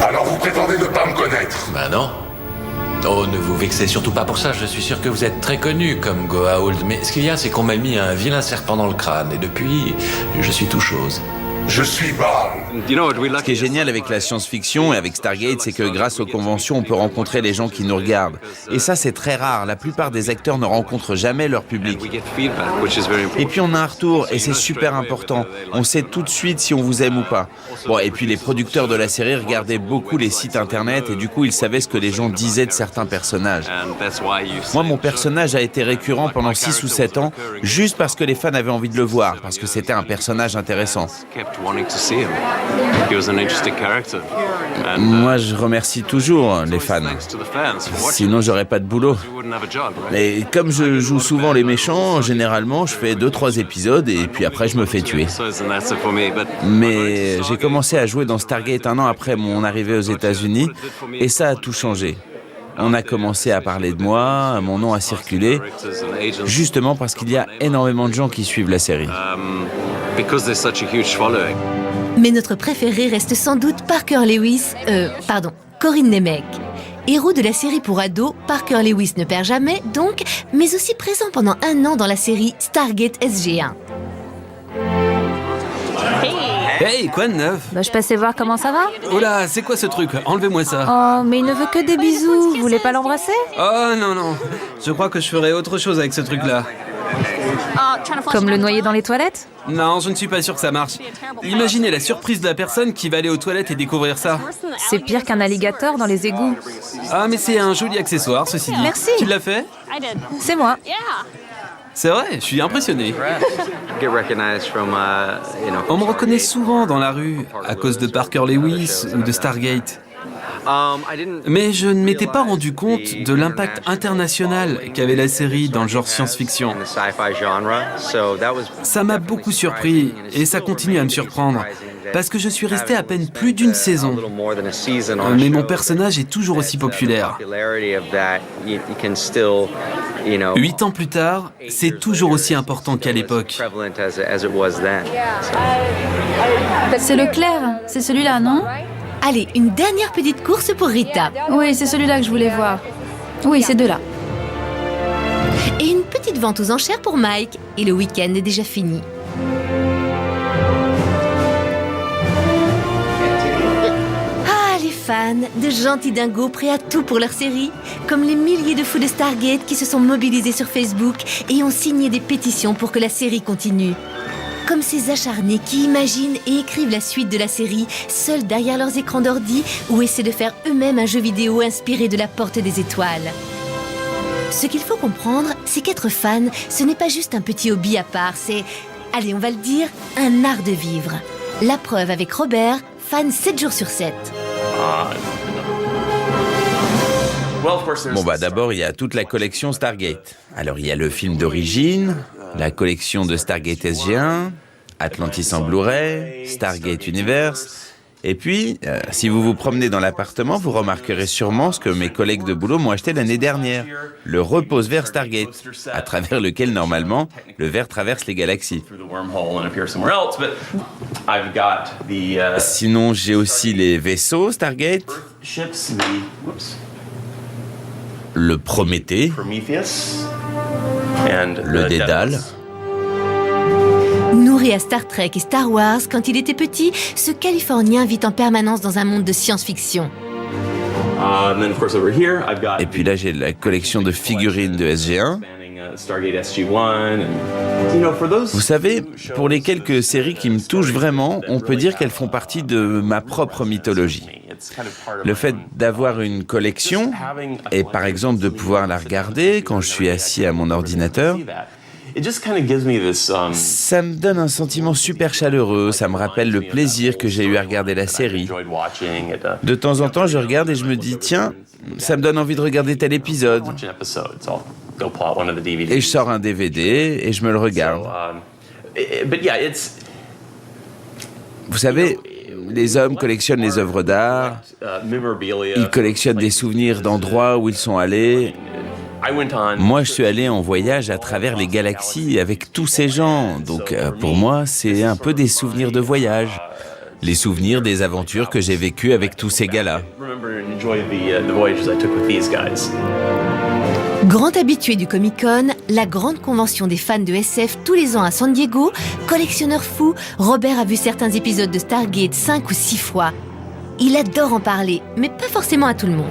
Alors vous prétendez ne pas me connaître? Ben non. Oh, ne vous vexez surtout pas pour ça. Je suis sûr que vous êtes très connu comme Goa'uld. Mais ce qu'il y a, c'est qu'on m'a mis un vilain serpent dans le crâne. Et depuis, je suis tout chose. Je suis Baal. Ce qui est génial avec la science-fiction et avec Stargate, c'est que grâce aux conventions, on peut rencontrer les gens qui nous regardent. Et ça, c'est très rare. La plupart des acteurs ne rencontrent jamais leur public. Et puis on a un retour, et c'est super important. On sait tout de suite si on vous aime ou pas. Bon, et puis les producteurs de la série regardaient beaucoup les sites internet, et du coup, ils savaient ce que les gens disaient de certains personnages. Moi, mon personnage a été récurrent pendant 6 ou 7 ans, juste parce que les fans avaient envie de le voir, parce que c'était un personnage intéressant. Moi, je remercie toujours les fans. Sinon, j'aurais pas de boulot. Et comme je joue souvent les méchants, généralement, je fais 2-3 épisodes et puis après, je me fais tuer. Mais j'ai commencé à jouer dans Stargate 1 an après mon arrivée aux États-Unis et ça a tout changé. On a commencé à parler de moi, mon nom a circulé, justement parce qu'il y a énormément de gens qui suivent la série. Mais notre préféré reste sans doute Corinne Nemec. Héros de la série pour ados, Parker Lewis ne perd jamais, donc, mais aussi présent pendant 1 an dans la série Stargate SG-1. Hey, quoi de neuf? Je passais voir comment ça va. Oh là, c'est quoi ce truc? Enlevez-moi ça. Oh, mais il ne veut que des bisous. Vous voulez pas l'embrasser? Oh non. Je crois que je ferai autre chose avec ce truc-là. Comme le noyer dans les toilettes? Non, je ne suis pas sûr que ça marche. Imaginez la surprise de la personne qui va aller aux toilettes et découvrir ça. C'est pire qu'un alligator dans les égouts. Ah, mais c'est un joli accessoire, ceci dit. Merci. Tu l'as fait? C'est moi. C'est vrai, je suis impressionné. On me reconnaît souvent dans la rue à cause de Parker Lewis ou de Stargate. Mais je ne m'étais pas rendu compte de l'impact international qu'avait la série dans le genre science-fiction. Ça m'a beaucoup surpris et ça continue à me surprendre parce que je suis resté à peine plus d'1 saison. Mais mon personnage est toujours aussi populaire. 8 ans plus tard, c'est toujours aussi important qu'à l'époque. C'est le clair, c'est celui-là, non? Allez, une dernière petite course pour Rita. Oui, c'est celui-là que je voulais voir. Oui, c'est 2-là. Et une petite vente aux enchères pour Mike. Et le week-end est déjà fini. Ah, les fans, de gentils dingos prêts à tout pour leur série. Comme les milliers de fous de Stargate qui se sont mobilisés sur Facebook et ont signé des pétitions pour que la série continue. Comme ces acharnés qui imaginent et écrivent la suite de la série, seuls derrière leurs écrans d'ordi, ou essaient de faire eux-mêmes un jeu vidéo inspiré de la Porte des Étoiles. Ce qu'il faut comprendre, c'est qu'être fan, ce n'est pas juste un petit hobby à part, c'est, allez, on va le dire, un art de vivre. La preuve avec Robert, fan 7 jours sur 7. Bon d'abord, il y a toute la collection Stargate. Alors, il y a le film d'origine, la collection de Stargate SG-1, Atlantis en Blu-ray, Stargate Universe. Et puis, si vous vous promenez dans l'appartement, vous remarquerez sûrement ce que mes collègues de boulot m'ont acheté l'année dernière. Le repose-verre Stargate, à travers lequel, normalement, le verre traverse les galaxies. Sinon, j'ai aussi les vaisseaux Stargate. Le Prométhée, le Dédale. Nourri à Star Trek et Star Wars, quand il était petit, ce Californien vit en permanence dans un monde de science-fiction. Et puis là, j'ai la collection de figurines de SG-1. Vous savez, pour les quelques séries qui me touchent vraiment, on peut dire qu'elles font partie de ma propre mythologie. Le fait d'avoir une collection, et par exemple de pouvoir la regarder quand je suis assis à mon ordinateur, Ça me donne un sentiment super chaleureux, ça me rappelle le plaisir que j'ai eu à regarder la série. De temps en temps, je regarde et je me dis, tiens, ça me donne envie de regarder tel épisode. Et je sors un DVD et je me le regarde. Vous savez, les hommes collectionnent les œuvres d'art, ils collectionnent des souvenirs d'endroits où ils sont allés. Moi, je suis allé en voyage à travers les galaxies avec tous ces gens. Donc, pour moi, c'est un peu des souvenirs de voyage. Les souvenirs des aventures que j'ai vécues avec tous ces gars-là. Grand habitué du Comic-Con, la grande convention des fans de SF tous les ans à San Diego, collectionneur fou, Robert a vu certains épisodes de Stargate 5 ou 6 fois. Il adore en parler, mais pas forcément à tout le monde.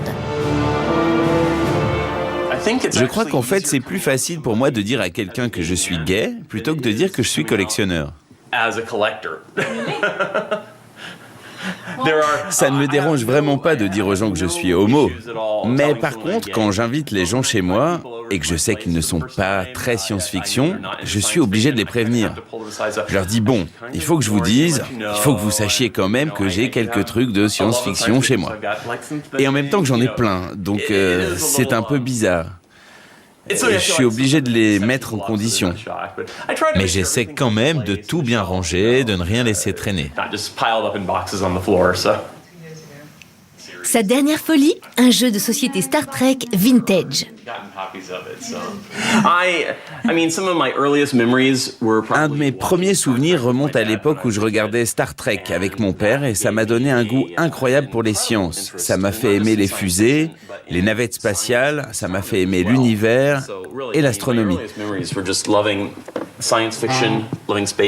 Je crois qu'en fait, c'est plus facile pour moi de dire à quelqu'un que je suis gay plutôt que de dire que je suis collectionneur. Ça ne me dérange vraiment pas de dire aux gens que je suis homo. Mais par contre, quand j'invite les gens chez moi et que je sais qu'ils ne sont pas très science-fiction, je suis obligé de les prévenir. Je leur dis, bon, il faut que je vous dise, il faut que vous sachiez quand même que j'ai quelques trucs de science-fiction chez moi. Et en même temps que j'en ai plein, donc c'est un peu bizarre. Je suis obligé de les mettre en condition. Mais j'essaie quand même de tout bien ranger, de ne rien laisser traîner. Sa dernière folie, un jeu de société Star Trek vintage. Un de mes premiers souvenirs remonte à l'époque où je regardais Star Trek avec mon père et ça m'a donné un goût incroyable pour les sciences. Ça m'a fait aimer les fusées, les navettes spatiales, ça m'a fait aimer l'univers et l'astronomie.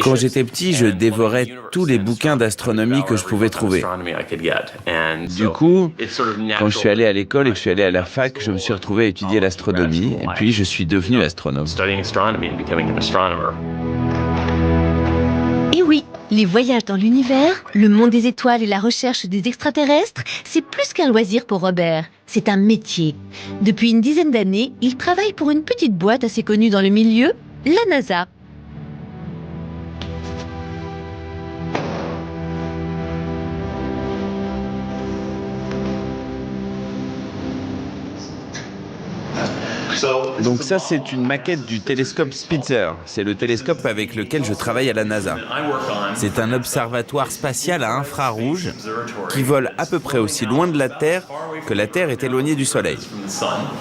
Quand j'étais petit, je dévorais tous les bouquins d'astronomie que je pouvais trouver. Du coup, quand je suis allé à l'école et que je suis allé à la fac, je me suis retrouvé à étudier l'astronomie et puis je suis devenu astronome. Et oui, les voyages dans l'univers, le monde des étoiles et la recherche des extraterrestres, c'est plus qu'un loisir pour Robert. C'est un métier. Depuis une dizaine d'années, il travaille pour une petite boîte assez connue dans le milieu, la NASA. Donc ça, c'est une maquette du télescope Spitzer. C'est le télescope avec lequel je travaille à la NASA. C'est un observatoire spatial à infrarouge qui vole à peu près aussi loin de la Terre que la Terre est éloignée du Soleil.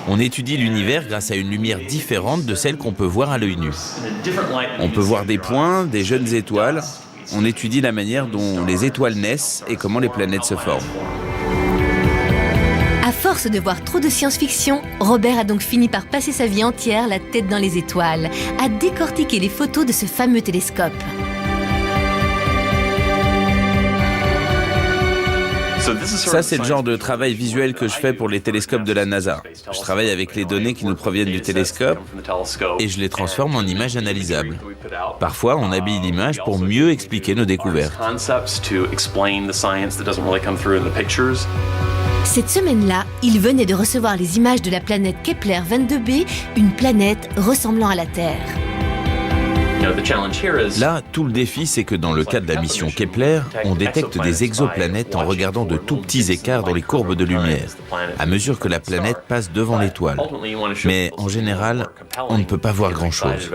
On étudie l'univers grâce à une lumière différente de celle qu'on peut voir à l'œil nu. On peut voir des points, des jeunes étoiles. On étudie la manière dont les étoiles naissent et comment les planètes se forment. À force de voir trop de science-fiction, Robert a donc fini par passer sa vie entière la tête dans les étoiles, à décortiquer les photos de ce fameux télescope. Ça, c'est le genre de travail visuel que je fais pour les télescopes de la NASA. Je travaille avec les données qui nous proviennent du télescope et je les transforme en images analysables. Parfois, on habille l'image pour mieux expliquer nos découvertes. Cette semaine-là, il venait de recevoir les images de la planète Kepler 22b, une planète ressemblant à la Terre. Là, tout le défi, c'est que dans le cadre de la mission Kepler, on détecte des exoplanètes en regardant de tout petits écarts dans les courbes de lumière, à mesure que la planète passe devant l'étoile. Mais en général, on ne peut pas voir grand-chose.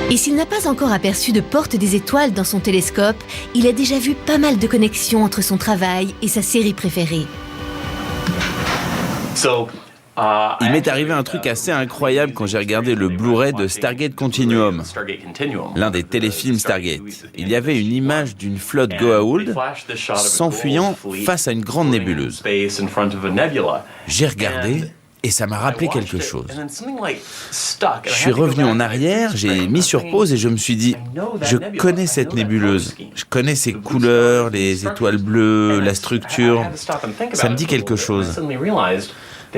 Et s'il n'a pas encore aperçu de porte des étoiles dans son télescope, il a déjà vu pas mal de connexions entre son travail et sa série préférée. Il m'est arrivé un truc assez incroyable quand j'ai regardé le Blu-ray de Stargate Continuum, l'un des téléfilms Stargate. Il y avait une image d'une flotte Goa'uld s'enfuyant face à une grande nébuleuse. J'ai regardé et ça m'a rappelé quelque chose. Je suis revenu en arrière, j'ai mis sur pause et je me suis dit, je connais cette nébuleuse, je connais ses couleurs, les étoiles bleues, la structure, ça me dit quelque chose.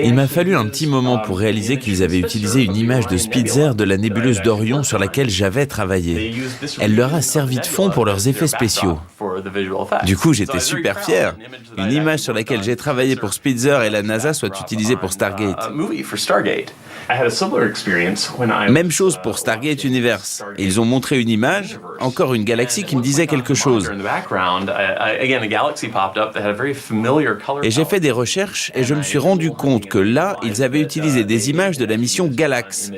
Il m'a fallu un petit moment pour réaliser qu'ils avaient utilisé une image de Spitzer de la nébuleuse d'Orion sur laquelle j'avais travaillé. Elle leur a servi de fond pour leurs effets spéciaux. Du coup, j'étais super fier. Une image sur laquelle j'ai travaillé pour Spitzer et la NASA soit utilisée pour Stargate. Même chose pour Stargate Universe. Et ils ont montré une image, encore une galaxie qui me disait quelque chose. Et j'ai fait des recherches et je me suis rendu compte que là, ils avaient utilisé des images de la mission Galax,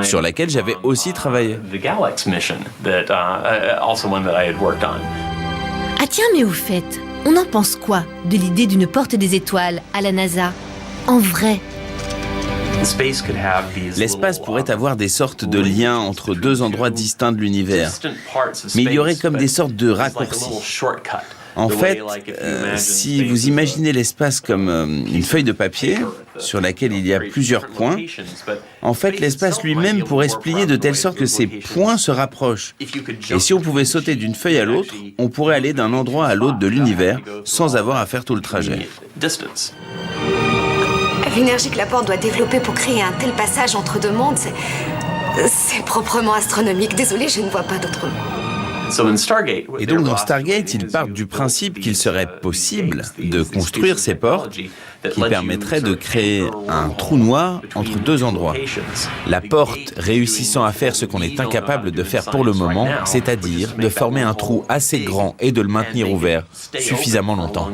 sur laquelle j'avais aussi travaillé. Ah tiens, mais au fait, on en pense quoi de l'idée d'une porte des étoiles à la NASA? En vrai? L'espace pourrait avoir des sortes de liens entre deux endroits distincts de l'univers, mais il y aurait comme des sortes de raccourcis. En fait, si vous imaginez l'espace comme une feuille de papier sur laquelle il y a plusieurs points, en fait, l'espace lui-même pourrait se plier de telle sorte que ces points se rapprochent. Et si on pouvait sauter d'une feuille à l'autre, on pourrait aller d'un endroit à l'autre de l'univers sans avoir à faire tout le trajet. L'énergie que la porte doit développer pour créer un tel passage entre deux mondes, c'est proprement astronomique. Désolée, je ne vois pas d'autre mot. Et donc dans Stargate, ils partent du principe qu'il serait possible de construire ces portes qui permettraient de créer un trou noir entre deux endroits. La porte réussissant à faire ce qu'on est incapable de faire pour le moment, c'est-à-dire de former un trou assez grand et de le maintenir ouvert suffisamment longtemps.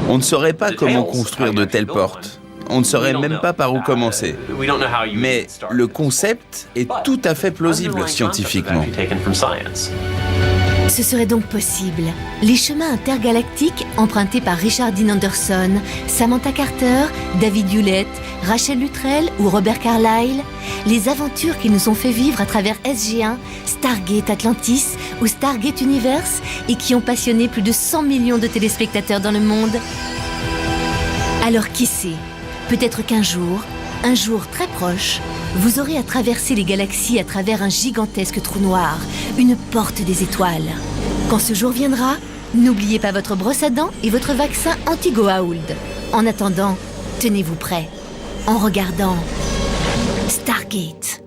On ne saurait pas comment construire de telles portes. On ne saurait même pas par où commencer. Mais le concept est tout à fait plausible scientifiquement. Ce serait donc possible. Les chemins intergalactiques empruntés par Richard Dean Anderson, Samantha Carter, David Hewlett, Rachel Luttrell ou Robert Carlyle, les aventures qu'ils nous ont fait vivre à travers SG-1, Stargate Atlantis ou Stargate Universe et qui ont passionné plus de 100 millions de téléspectateurs dans le monde. Alors qui sait ? Peut-être qu'un jour, un jour très proche, vous aurez à traverser les galaxies à travers un gigantesque trou noir, une porte des étoiles. Quand ce jour viendra, n'oubliez pas votre brosse à dents et votre vaccin anti-Goa'uld. En attendant, tenez-vous prêts en regardant Stargate.